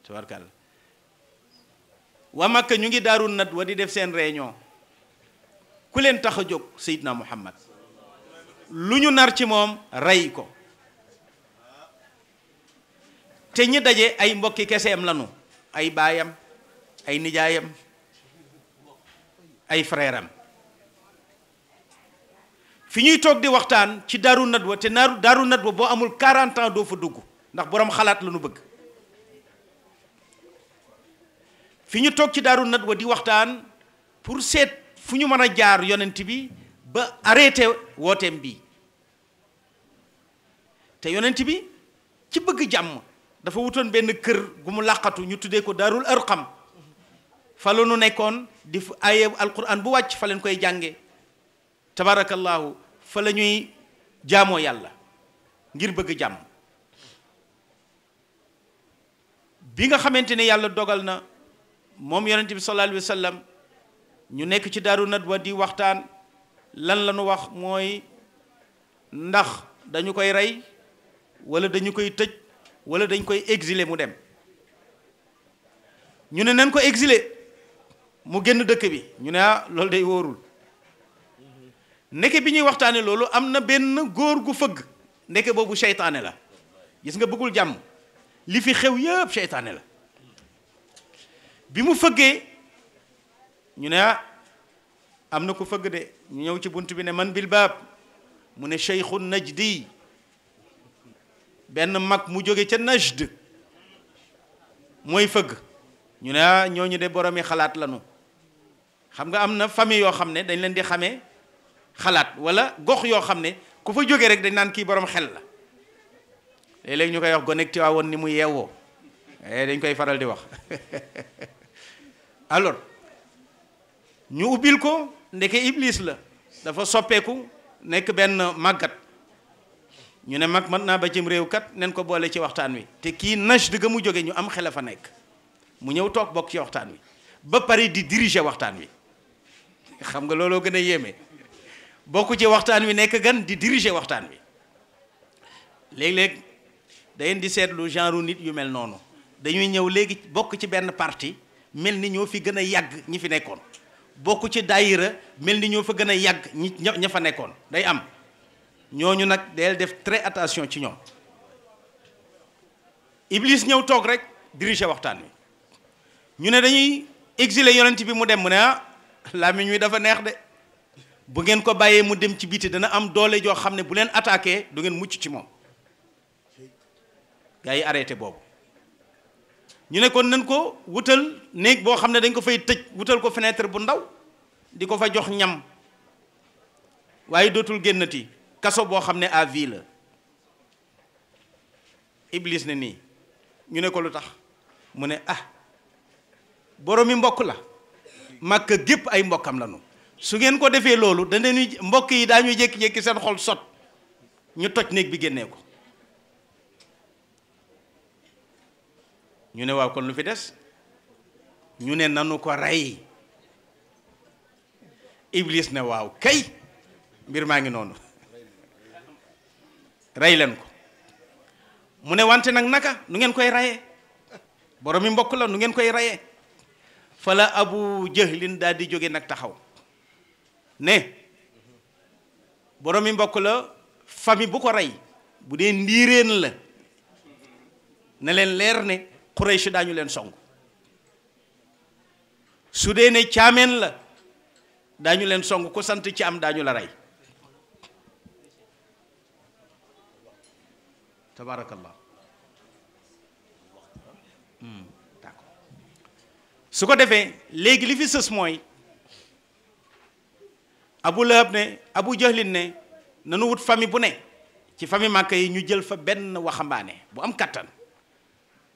tabarkalla waa Màkka ñu ngi daaru nadwa di def seen réunion ku leen tax a jóg Seydina Muhammad lu ñu nar ci moom rey ko te ñi daje ay mbokki keseem lanu ay baayam ay nijaayam ay frère am fi ñuy toog di waxtaan ci daaru nadwa te daaru nadwa boo amul 40 ans doo fa dugg ndax boroom xalaat la nu bëgg fi ñu toog ci daaru nadwa di waxtaan pour seet fu ñu mën a jaar yonent bi ba arrêté wooteem bi te yonent bi ci bëgg jàmm dafa wutoon benn kër gu mu làqatu ñu tuddee ko daarul arqam fa la nu nekkoon di aye alquran bu wàcc fa leen koy jànge tabarakallahu fa la ñuy jaamoo yàlla ngir bëgg jàmm bi nga xamante ne yàlla dogal na moom yonent bi sallallahu alayhi wa sallam ñu nekk ci daaru nadwa di waxtaan lan la ñu wax mooy ndax dañu koy rey wala dañu koy tëj wala dañ koy exiler mu dem ñu ne nañ ko exiler mu génn dëkk bi ñu ne ah loolu day wóorul ndeke bi ñuy waxtaane loolu am na benn góor gu fëgg ndeke boobu seytaane la gis nga bëggul jàmm li fi xew yëpp seytaane la bi mu fëggee ñu ne ah am na ko fëgg de ñu ñëw ci bunt bi ne man bil baab mu ne cheikhun najdi benn mag mu jóge ca Najd mooy fëgg ñu ne ah ñooñu de boromi xalaat lanu xam nga am na famille yoo xam ne dañ leen di xamee xalaat wala gox yoo xam ne ku fa jógee rek dañ naan kii borom xel la léeg-léeg ñu koy wax gonek Tiwaawoon ni mu yeewoo dañ koy faral di wax alors ñu ubbil ko ndeke iblis la dafa soppeeku nekk benn màggat ñu ne mag mat naa ba cim réew kat nen ko boole ci waxtaan wi te kii Najd ga mu jóge ñu am xel fa nekk mu ñëw toog bokk ci waxtaan wi ba pare di diriger waxtaan wi xam nga looloo gën a yéeme bokk ci waxtaan wi nekk gan di diriger waxtaan wi léeg-léeg da ngeen di seetlu genre nit yu mel noonu dañuy ñëw léegi bokk ci benn parti mel ni ñoo fi gën a yàgg ñi fi nekkoon bokk ci daayira mel ni ñoo fa gën a yàgg ña fa nekkoon day am ñooñu nag del def très attention ci ñoom Iblis ñëw toog rek diriger waxtaan wi ñu ne dañuy exiler yonent bi mu dem mu ne làmmiñ wi dafa neex de bu ngeen ko bàyyee mu dem ci biti dana am doole joo xam ne bu leen attaqué du ngeen mucc ci moom gaa yi arrêté boobu ñu ne kon nañ ko wutal néeg boo xam ne dañ ko fay tëj wutal ko fenêtre bu ndaw di ko fa jox ñam waaye dootul génnati kaso boo xam ne à vie la Iblis ne nii ñu ne ko lu tax mu ne boroomi mbokk la Makka gépp ay mbokkam lañu su ngeen ko defee loolu danañu mbokk yi daañu jékki-jékki seen xol sot ñu toj néeg bi génnee ko ñu ne waaw kon lu fi des ñu ne nanu ko rey Iblis ne waaw kay mbir maa ngi noonu rey leen ko mu ne wante nag naka nu ngeen koy reyee boroomi mbokk la nu ngeen koy reyee fala Abu Jahlin daal di jóge nag taxaw ne boroomi mbokk la famille bu ko rey bu dee ndiiréen la ne leen leer ne Quraysh daañu leen song su dee ne caameen la daañu leen song ku sant ci am daañu la rey tabarakallah d'accord su ko defee léegi li fi sës mooy Abu Lahab ne Abu Jahlin ne nanu wut famille bu ne ci famille Màkka yi ñu jël fa benn waxambaane bu am kattan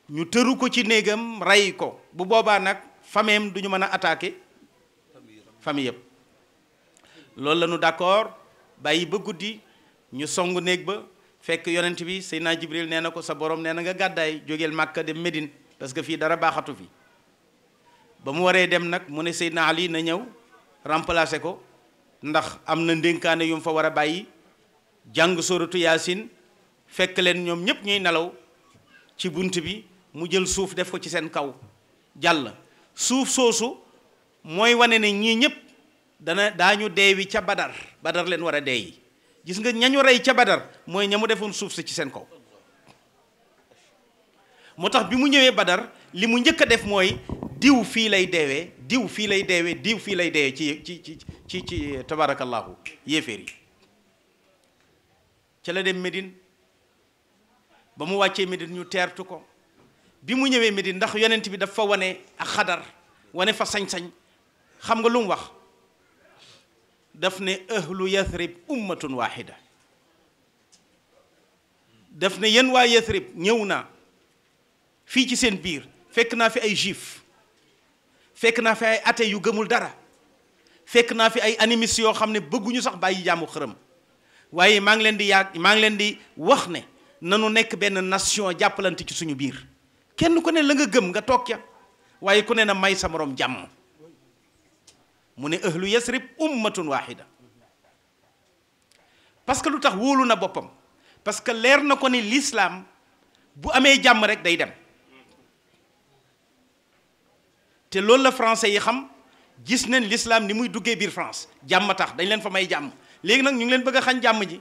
ñu tëru ko ci néegam rey ko bu boobaa nag famille du ñu mën a attaquer famille yëpp loolu la ñu d'accord bàyyi ba guddi ñu song néeg ba fekk yonent bi Seydina Jibril nee na ko sa borom nee na nga gàddaay jógeel Màkka dem Médine parce que fii dara baaxatu fi ba mu waree dem nag mu ne Seydina Ali na ñëw remplacer ko ndax am na ndénkaane yu mu fa war a bàyyi jàng sóoratu Yaasin fekk leen ñoom ñëpp ñuy nelaw ci bunt bi mu jël suuf def ko ci seen kaw jàll suuf soosu mooy wane ne ñii ñëpp daañu deewi ca Badar Badar leen war a deeyi gis nga ñañu rey ca Badar mooy ña mu defoon suuf si ci seen kaw moo tax bi mu ñëwee Badar li mu njëkk a def mooy diw fii lay deewee diw fii lay deewee diw fii lay deewee ci tabarakallahu yéeféer yi ca la dem Médine ba mu wàccee Médine ñu teertu ko bi mu ñëwee Médine ndax yonent bi daf fa wane ak xadar wane fa sañ-sañ xam nga lu mu wax daf ne ahlu Yathrib ummatun wahida daf ne yéen waa Yathrib ñëw naa fii ci seen biir fekk naa fi ay juif fekk naa fi ay athée yu gëmul dara fekk naa fi ay animistes yoo xam ne bëgguñu sax bàyyi jaamu xërëm waaye maa ngi leen di wax ne nanu nekk benn nation jàppalante ci suñu biir kenn ku ne la nga gëm nga toog ca waaye ku ne na may sa morom jàmm mu ne ahlu Yasrib ummatun wahida parce que lu tax wóolu na boppam parce que leer na ko ni l'islam bu amee jàmm rek day dem te loolu la français yi xam gis nañ l'islam ni muy duggee biir France jàmm tax dañ leen fa may jàmm léegi nag ñu ngi leen bëgg a xañ jàmm ji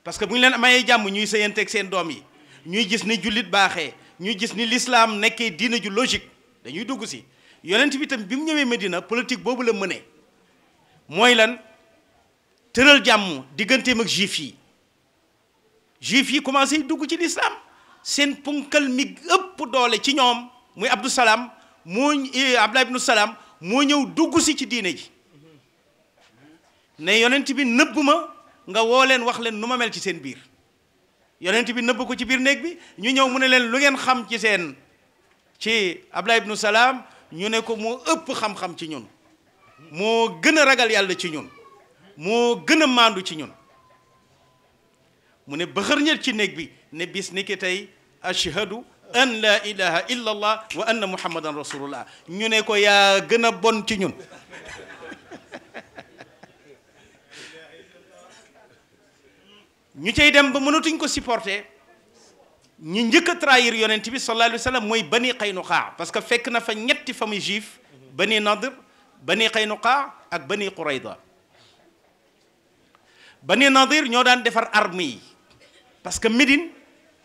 parce que bu ñu leen mayee jàmm ñuy sëyanteeg seen doom yi ñuy gis ni jullit baaxee ñuy gis ni l'islam nekkee diina ju logique dañuy dugg si yonent bi tam bi mu ñëwee Medina politique boobu la mënee mooy lan tëral jàmm digganteem ak juif yi commencé dugg ci l'islam seen punkal mi ëpp doole ci ñoom muy Abdullah ibnu Salaam moo ñëw dugg si ci diine ji ne yonent bi nëbb ma nga woo leen wax leen nu ma mel ci seen biir yonent bi nëbb ko ci biir néeg bi ñu ñëw mu ne leen lu ngeen xam ci Abdullah ibnu Salaam ñu ne ko moo ëpp xam-xam ci ñun moo gën a ragal yàlla ci ñun moo gën a maandu ci ñun mu ne bëxërñët ci néeg bi ne bis ni ki tey ashhadu an la ilaha illa allah wa anna muhammadan rasulullah ñu ne ko yaa gën a bon ci ñun ñu cay dem ba mënatuñ ko supporter ñi njëkk a trahir yonent bi sallallahu alayhi wa sallam mooy bani Qaynuqa parce que fekk na fa ñetti famille juif bani Nadir bani Qaynuqa ak bani Qurayda bani Nadir ñoo daan defar armes yi parce que Médine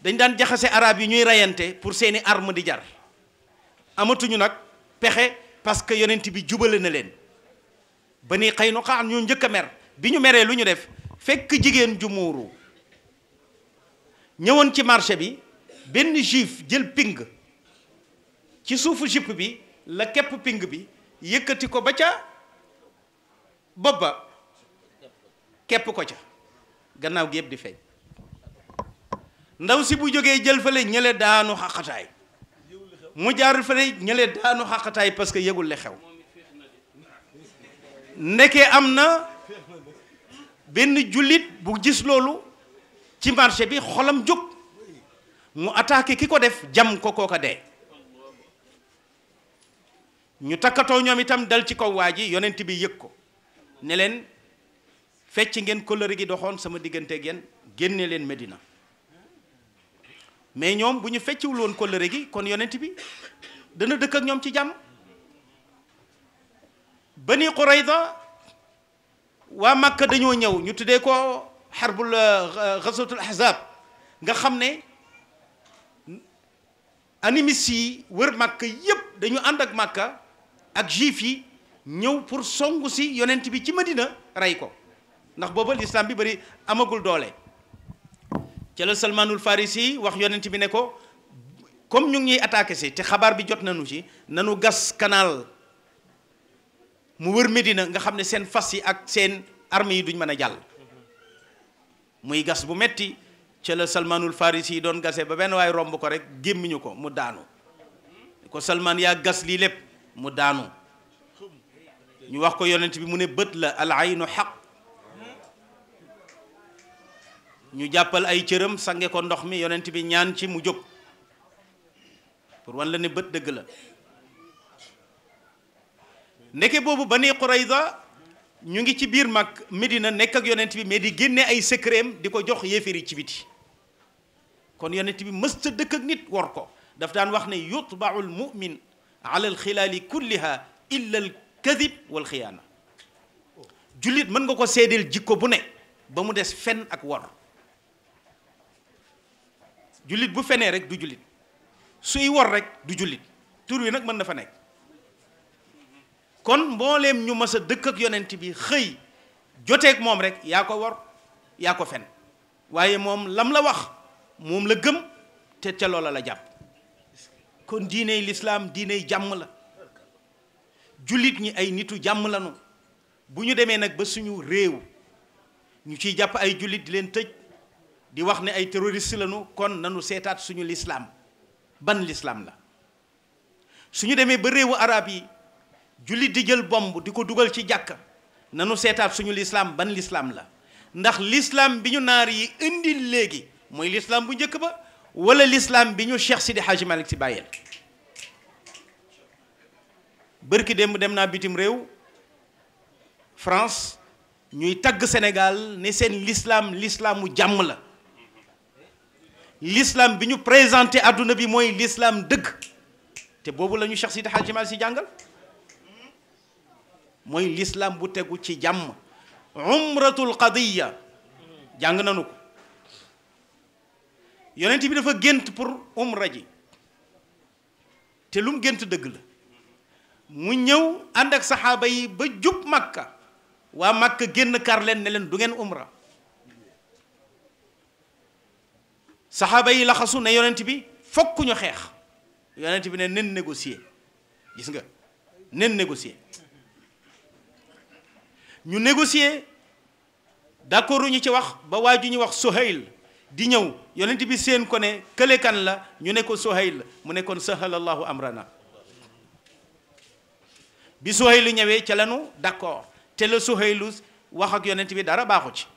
dañ daan jaxase arab yi ñuy reyante pour seeni arme di jar amatuñu nag pexe parce que yonent bi jubale na leen bani Qaynuqa ñoo njëkk a mer bi ñu meree lu ñu def fekk jigéen ju muuru ñëwoon ci marché bi benn juif jël ping ci suufu jupe bi la képp ping bi yëkkati ko ba ca bopp ba képp ko ca gannaaw gi yëpp di feeñ ndaw si bu jógee jël fële ñële daanu xaqataay mu jaar fële ñële daanu xaqataay parce que yëgul li xew ndeke am na benn jullit bu gis loolu ci marché bi xolam jóg mu attaqué ki ko def jam ko kooka dee ñu takkatoo ñoom itam dal ci kaw waa ji yonent bi yëg ko ne leen fecc ngeen kóllëre gi doxoon sama diggante ngeen génne leen Medina mais ñoom bu ñu fecciwul woon kóllëre gi kon yonent bi dana dëkk ak ñoom ci jàmm Bani Qurayda waa Makka dañoo ñëw ñu tuddee ko xarbul ghazwatul ahzab nga xam ne animistes yi wër Makka yépp dañu ànd ak Makka ak juif yi ñëw pour songu si yonent bi ci Madina rey ko ndax booba l'islam bi bari amagul doole ca la Salmanul Farisi wax yonent bi ne ko comme ñu ngi ñuy attaqué si te xabaar bi jot nañu ci nanu gas canal mu wër Medina nga xam ne seen fas yi ak seen armée yi duñ mën a jàll muy gas bu metti ca la Salmanul Farisi yi doon gasee ba benn waay romb ko rek gémmiñu ko mu daanu ko Salman yaa gas lii lépp mu daanu ñu wax ko yonent bi mu ne bët la al aynu xaq ñu jàppal ay cëram sange ko ndox mi yonent bi ñaan ci mu jóg pour wan la ne bët dëgg la ndeke boobu Bani Qurayza ñu ngi ci biir mag Medina nekk ak yonent bi mais di génne ay secret di ko jox yéeféri ci biti kon yonent bi mësta dëkk ak nit war ko daf daan wax ne yutba'u al mu'min ala al xilaali kulliha illa al kadib wal xiyaana jullit mën nga ko seedeel jikko bu ne ba mu des fen ak wor jullit bu fenee rek du jullit suy wor rek du jullit tur wi nag mën na fa nekk kon mbooleem ñu mas a dëkk ak yonent bi xëy joteeg moom rek yaa ko wor yaa ko fen waaye moom lam la wax moom la gëm te ca loola la jàpp kon diiney lislaam diiney jàmm la jullit ñi ay nitu jàmm lanu bu ñu demee nag ba suñu réew ñu ciy jàpp ay jullit di leen tëj di wax ne ay terroriste lanu kon nanu seetaat suñu lislaam ban lislaam la suñu demee ba réewu arab yi jullit di jël bomb di ko dugal ci jàkka nanu seetaat suñu lislaam ban lislaam la ndax lislaam bi ñu naar yi indil léegi mooy lislaam bu njëkk ba wala lislaam bi ñu Cheikh Sidi Hadji Malick si bàyyeel bërki démb dem naa bitim réew France ñuy tagg Sénégal ne seen lislaamu jàmm la l'islam bi ñu présenté adduna bi mooy l'islam dëgg te boobu la ñu Cheikh Sidi Hadji Malick si jàngal mooy l'islam bu tegu ci jàmm umratul qadiya jàng nanu ko yonent bi dafa gént pour umra ji te lu mu gént dëgg la mu ñëw ànd ak saxaaba yi ba jub Makka waa Makka génn kar leen ne leen du ngeen umra saxaaba yi laxasu ne yonent bi fokk ñu xeex yonent bi ne nen négocier gis nga nen négocier ñu négocier d'accord ñu ci wax ba waa ju ñu wax Suhayl di ñëw yonent bi seen ko ne kële kan la ñu ne ko Suhayl mu ne kon sahalallahu amrana bi Suhaylu ñëwee ca lanu d'accord te la Suhaylu wax ak yonent bi dara baaxu ci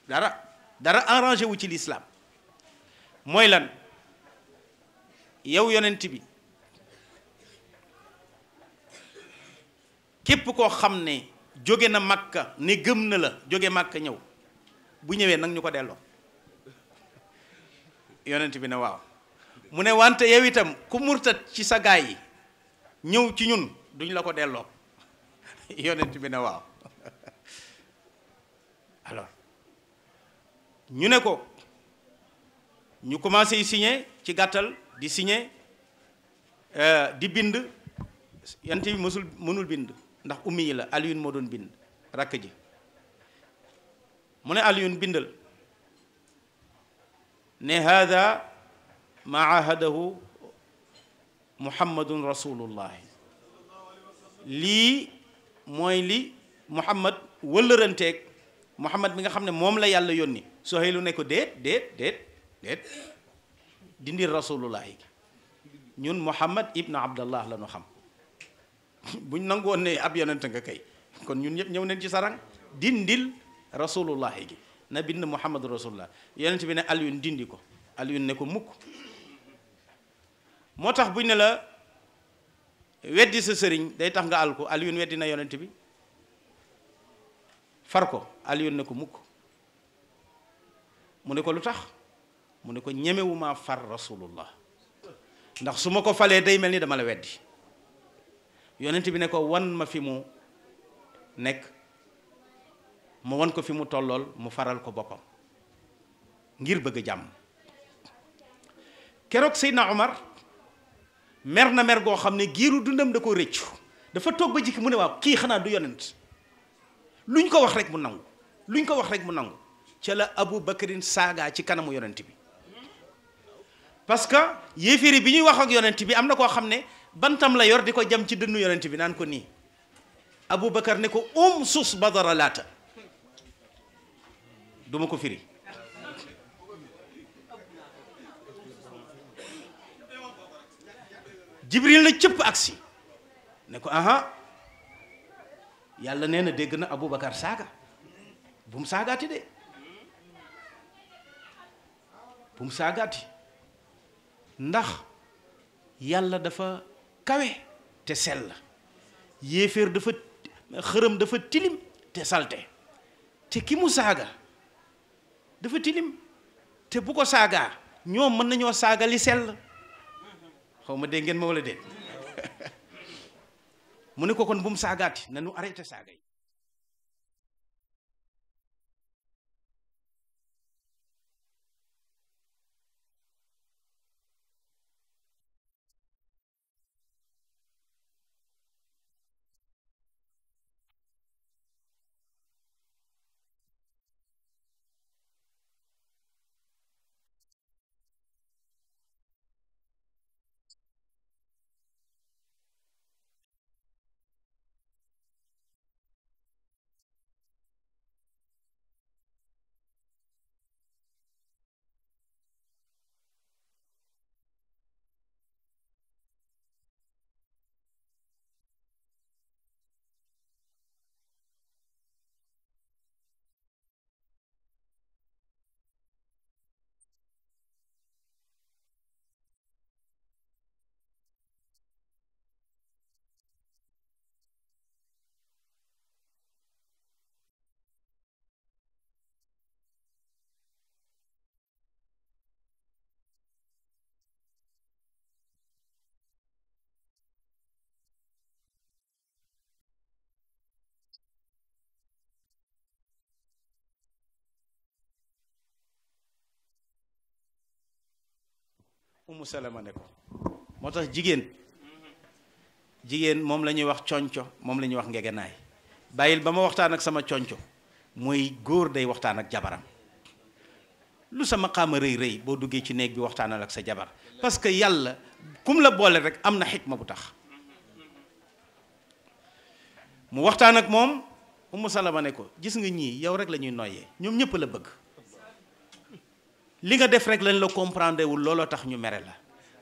dara arrangé wu ci l'islam mooy lan yow yonent bi képp koo xam ne jóge na Makka ne gëm na la jóge Makka ñëw bu ñëwee nag ñu ko delloo yonent bi ne waaw mu ne wante yow itam ku murtat ci sa gaay yi ñëw ci ñun duñ la ko delloo yonent bi ne waaw alors ñu ne ko ñu commencé y signer ci gàttal di signer di bind yonent bi mënul bind ndax ummi yi la Alioune moo doon bind rakk ji mu ne Alioune bindal ne hada ma ahadahu muhammadun rasulullahi lii mooy li muhammad wëllëranteeg muhammad mi nga xam ne moom la yàlla yónni Suhaylu ne ko déet dindir rasulullahi ñun muhammad ibn abdallah la ñu xam buñ nangoon ne ab yonent nga kay kon ñun ñëpp ñëw nañ ci sarang dindil rasulullahi gi na bind muhammad rasulullah yonent bi ne Alioune dindi ko Alioune ne ko mukk moo tax buñ ne la weddi sa sëriñ day tax nga al ko Alioune weddi na yonent bi far ko Alioune ne ko mukk mu ne ko lu tax mu ne ko ñemewuma far rasulullah ndax su ma ko falee day mel ni dama la weddi yonent bi ne ko wan ma fi mu nekk mu wan ko fi mu tollool mu faral ko boppam ngir bëgg jàmm keroog Seydina Omar mer na mer goo xam ne giiru dundam da ko rëccu dafa toog ba jikki mu ne waaw kii xanaa du yonent luñ ko wax rek mu nangu ca la Abu Bakrin saaga ci kanamu yonent bi parce que yéeféeri bi ñuy wax ak yonent bi am na koo xam ne bantam la yor di ko jam ci dënnu yonent bi naan ko nii Abu Bakar ne ko sus badara laata duma ko firi Jibril na cëpp agsi ne ko aha yàlla nee na dégg na Abu Bakar saaga bu mu saagaati de bu mu saagaati ndax yàlla dafa kawe te sell yéeféer dafa xërëm dafa tilim te salte te ki mu saaga dafa tilim te bu ko saagaa ñoom mën nañoo saaga li sell xaw ma dégg ngeen ma wala déet mu ne ko kon bu mu saagaati nañu arrêté saaga yi Umu Salama ne ko moo tax jigéen moom la ñuy wax conco moom la ñuy wax ngegenaay bàyyil ba ma waxtaan ak sama conco mooy góor day waxtaan ak jabaram lu sa maqaama rëy rëy boo duggee ci néeg bi waxtaanal ak sa jabar parce que yàlla kum la boole rek am na xikma bu tax mu waxtaan ak moom Umu Salama ne ko gis nga ñii yow rek la ñuy noyyee ñoom ñëpp la bëgg li nga def rek lañ la comprendre wul looloo tax ñu mere la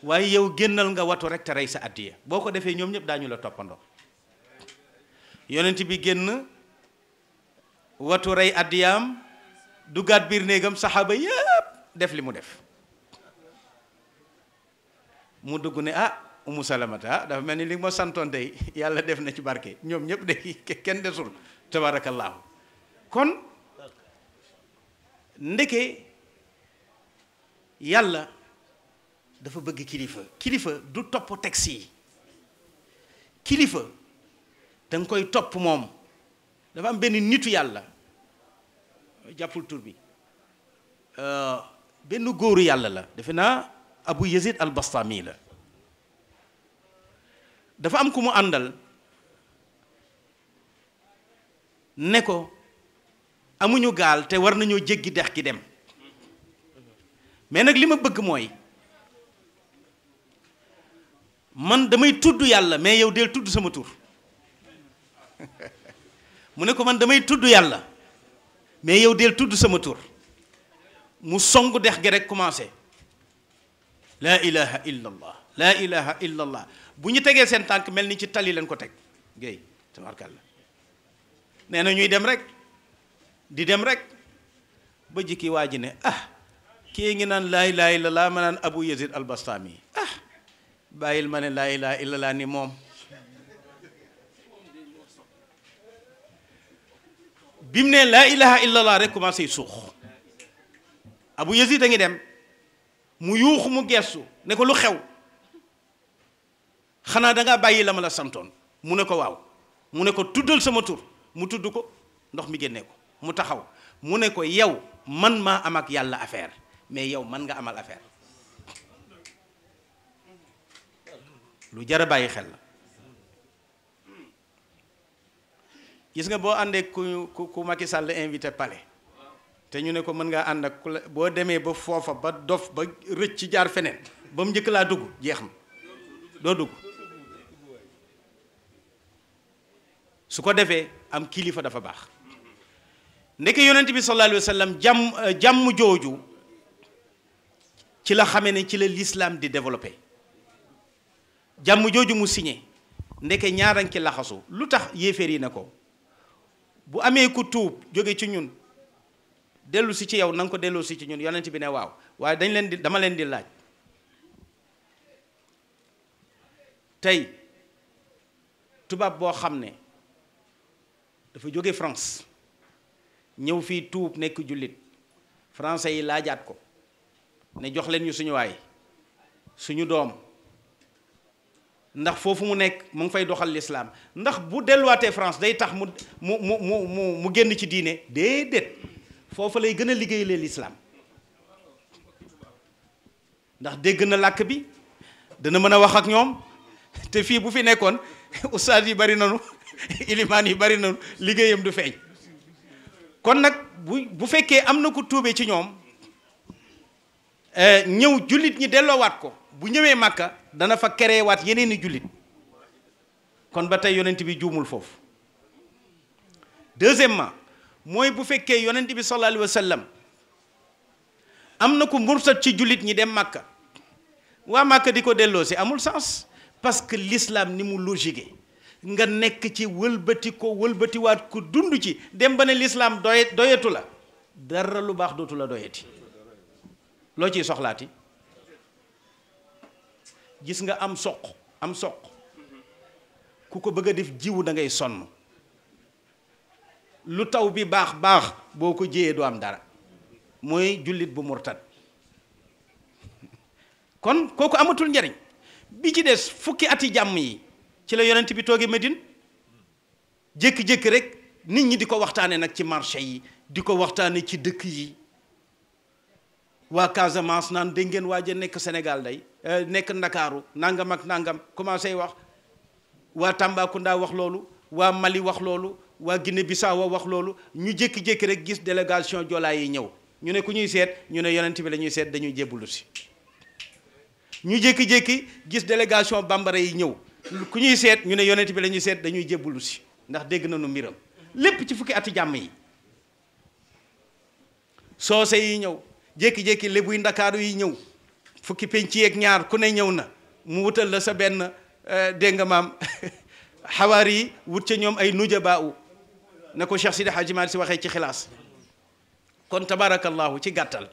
waaye yow génnal nga watu rek te rey sa addiya boo ko defee ñoom ñëpp daañu la toppandoo yonent bi génn watu rey addiyaam duggaat biir néegam saxaaba yépp def li mu def mu dugg ne ah Umu Salamata dafa mel ni li ma santoon tey yàlla def na ci barke ñoom ñëpp de kenn desul tabaarakallaahu kon ndeke yàlla dafa bëgg kilifa du topp texte yi kilifa da nga koy topp moom dafa am benn nitu yàlla jàppul tur bi benn góoru yàlla la defe naa Abu Yazid al-Bastami la dafa am ku mu àndal ne ko amuñu gaal te war nañoo jéggi dex gi dem mais nag li ma bëgg mooy man damay tudd yàlla mais yow del tudd sama tur mu ne ko man damay tudd yàlla mais yow del tudd sama tur mu songu dex gi rek commencé laa ilaha illa allah laa ilaha illa allah bu ñu tegee seen tànk mel ni ci tali leen ko teg géey tabarkàlla nee na ñuy dem rek di dem rek ba jikki waa ji ne ah kii ngi naan laa ilaha illa allah ma naan Abu Yazid al-Bastami ah bàyyil ma ne laa ilaha illa allah ni moom bi mu ne laa ilaha illa allah rek commencé suux Abu Yazid a ngi dem mu yuuxu mu gestu ne ko lu xew xanaa dangaa bàyyi la ma la santoon mu ne ko waaw mu ne ko tuddal sama tur mu tudd ko ndox mi génnee ko mu taxaw mu ne ko yow man maa am ak yàlla affaire mais yow man nga amal affaire lu jar a bàyyi xel la gis nga boo àndee ku Macky Sall invité palais te ñu ne ko mën ngaa ànd ak ku la boo demee ba foofa ba dof ba rëcc ci jaar feneen ba mu njëkk laa dugg jeex na doo dugg su ko defee am kilifa dafa baax ndeke yonent bi sallallahu alayhi wa sallam jàmm jooju ci la xamee ne ci la l'islam di développé jàmm jooju mu signé ndeke ñaarañ ci laxasu lu tax yéeféer yi ne ko bu amee ku tuub jóge ci ñun dellu si ci yow na nga ko delloo si ci ñun yonent bi ne waaw waaye dama leen di laaj tey tubaab boo xam ne dafa jóge France ñëw fii tuub nekk jullit français yi laajaat ko ne jox leen ñu suñu waay suñu doom ndax foofu mu nekk mu ngi fay doxal lislaam ndax bu delluwaatee France day tax mu génn ci diine déedéet foofu lay gën a liggéeyalee lislaam ndax dégg na làkk bi dana mën a wax ak ñoom te fii bu fi nekkoon ustaas yi bari nanu ilimaan yi bari nanu liggéeyam du feeñ kon nag bu fekkee am na ko tuubee ci ñoom ñëw jullit ñi delloowaat ko bu ñëwee Màkka dana fa kerewaat yeneen i jullit kon ba tey yonent bi juumul foofu deuxièmement mooy bu fekkee yonent bi sallallahu alayhi wa sallam am na ko mursat ci jullit ñi dem Màkka waa Màkka di ko delloo si amul sens parce que l'islam ni mu logique nga nekk ci wëlbatiwaat ko dund ci dem ba ne l'islam doyetu la dara lu baax dootu la doyeti loo ciy soxlaati gis nga am soq ku ko bëgg a def jiwu da ngay sonn lu taw bi baax boo ko jiyee du am dara mooy jullit bu murtad kon kooku amatul njariñ bi ci des fukki ati jàmm yi ci la yonent bi toogee Medine jékki-jékki rek nit ñi di ko waxtaane nag ci marché yi di ko waxtaane ci dëkk yi waa Casamance naan dégg ngeen waaj a nekk Sénégal day nekk Ndakaaru nangam ak nangam commencé wax waa Tambacounda wax loolu waa Mali wax loolu waa Guinée Bissau wax loolu ñu jékki-jékki rek gis délégation Joola yi ñëw ñu ne ku ñuy seet ñu ne yonent bi la ñuy seet dañuy jébbalu si ñu jékki-jékki gis délégation bambara yi ñëw ku ñuy seet ñu ne yonent bi la ñuy seet dañuy jébbalu si ndax dégg nañu mbiram lépp ci fukki ati jàmm yi soose yi ñëw jékki-jékki lébuy ndakaaru yi ñëw fukki penc yeeg ñaar ku ne ñëw na mu wutal la sa benn dégg nga maam xawaar yi wut ca ñoom ay nujabaa u ne ko Cheikh Sidi Hadji Malick si waxee ci xilaas. kon tabarakallahu ci gàttal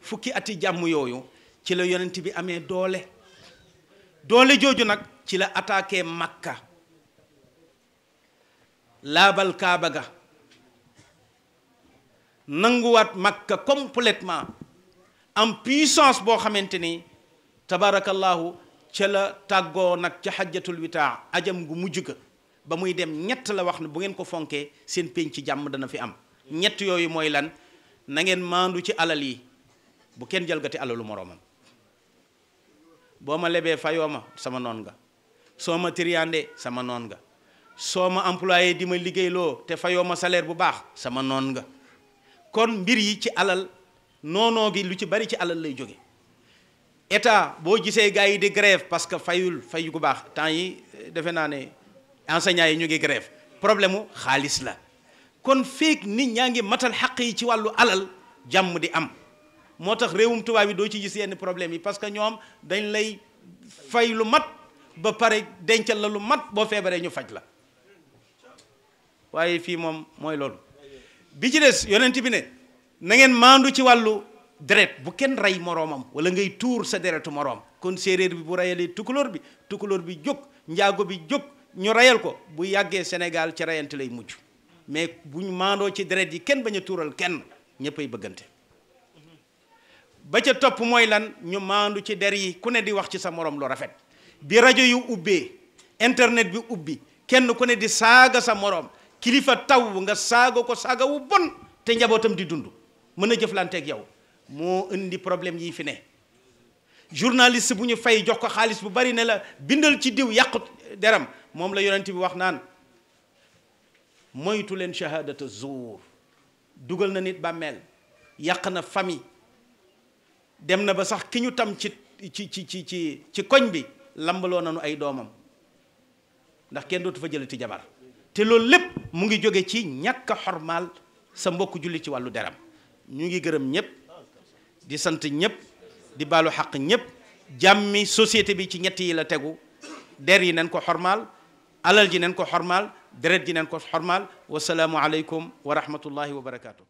fukki ati jàmm yooyu ci la yonent bi amee doole jooju nag ci la attaqué Makka laabal Kaaba ga nanguwaat Makka complètement en puissance boo xamante ni tabarakallahu ca la tàggoo nag ca xajjatul witaa ajam gu mujj ga ba muy dem ñett la wax ne bu ngeen ko fonkee seen pénc ci jàmm dana fi am ñett yooyu mooy lan na ngeen maandu ci alal yi bu kenn jalgati alalu moroomam boo ma lebee fayoo ma sama noon nga soo ma triandé sama noon nga soo ma employé di ma liggéeyloo te fayoo ma salaire bu baax sama noon nga kon mbir yi ci alal noonoo gi lu ci bari ci alal lay jóge état boo gisee gars yi di grève parce que fayu gu baax temps yi defe naa ne enseignants yi ñu ngi grève problème mu xaalis la kon feek nit ñaa ngi matal xaq yi ci wàllu alal jàmm di am moo tax réewum tubaab yi doo ci gis yenn problème yi parce que ñoom dañ lay fay lu mat ba pare dencal la lu mat boo feebaree ñu faj la waaye fii moom mooy loolu bi ci des yonent bi ne na ngeen maandu ci wàllu deret bu kenn rey moroomam wala ngay tuur sa deretu moroom kon séeréer bi bu reyalee tukulóor bi jóg njaago bi jóg ñu reyal ko bu yàggee Sénégal ci reyante lay mujj mais buñ maandoo ci deret yi kenn bañ a tuural kenn ñëppay bëggante ba ca topp mooy lan ñu maandu ci der yi ku ne di wax ci sa morom lu rafet bi rajo yu ubbee internet bi ubbi kenn ku ne di saaga sa morom kilifa taw nga saaga ko saaga wu bon te njabootam di dund mën a jëflanteeg yow moo indi problème yi fi ne journaliste bu ñu fay jox ko xaalis bu bari ne la bindal ci diw yàqu deram moom la yonent bi wax naan moytu leen shahadata zuur dugal na nit bàmmeel yàq na famille dem na ba sax ki ñu tam ci koñ bi lambaloo nañu ay doomam ndax kenn dootu fa jëlati jabar te loolu lépp mu ngi jóge ci ñàkk a xormaal sa mbokk julli ci wàllu deram ñu ngi gërëm ñëpp di sant ñëpp di baalu xaq ñëpp jàmmi société bi ci ñett yi la tegu der yi nañ ko xormaal alal ji nañ ko xormaal deret ji nañ ko xormaal wasalaamu aleykum wa rahmatullahi wa barakaatu.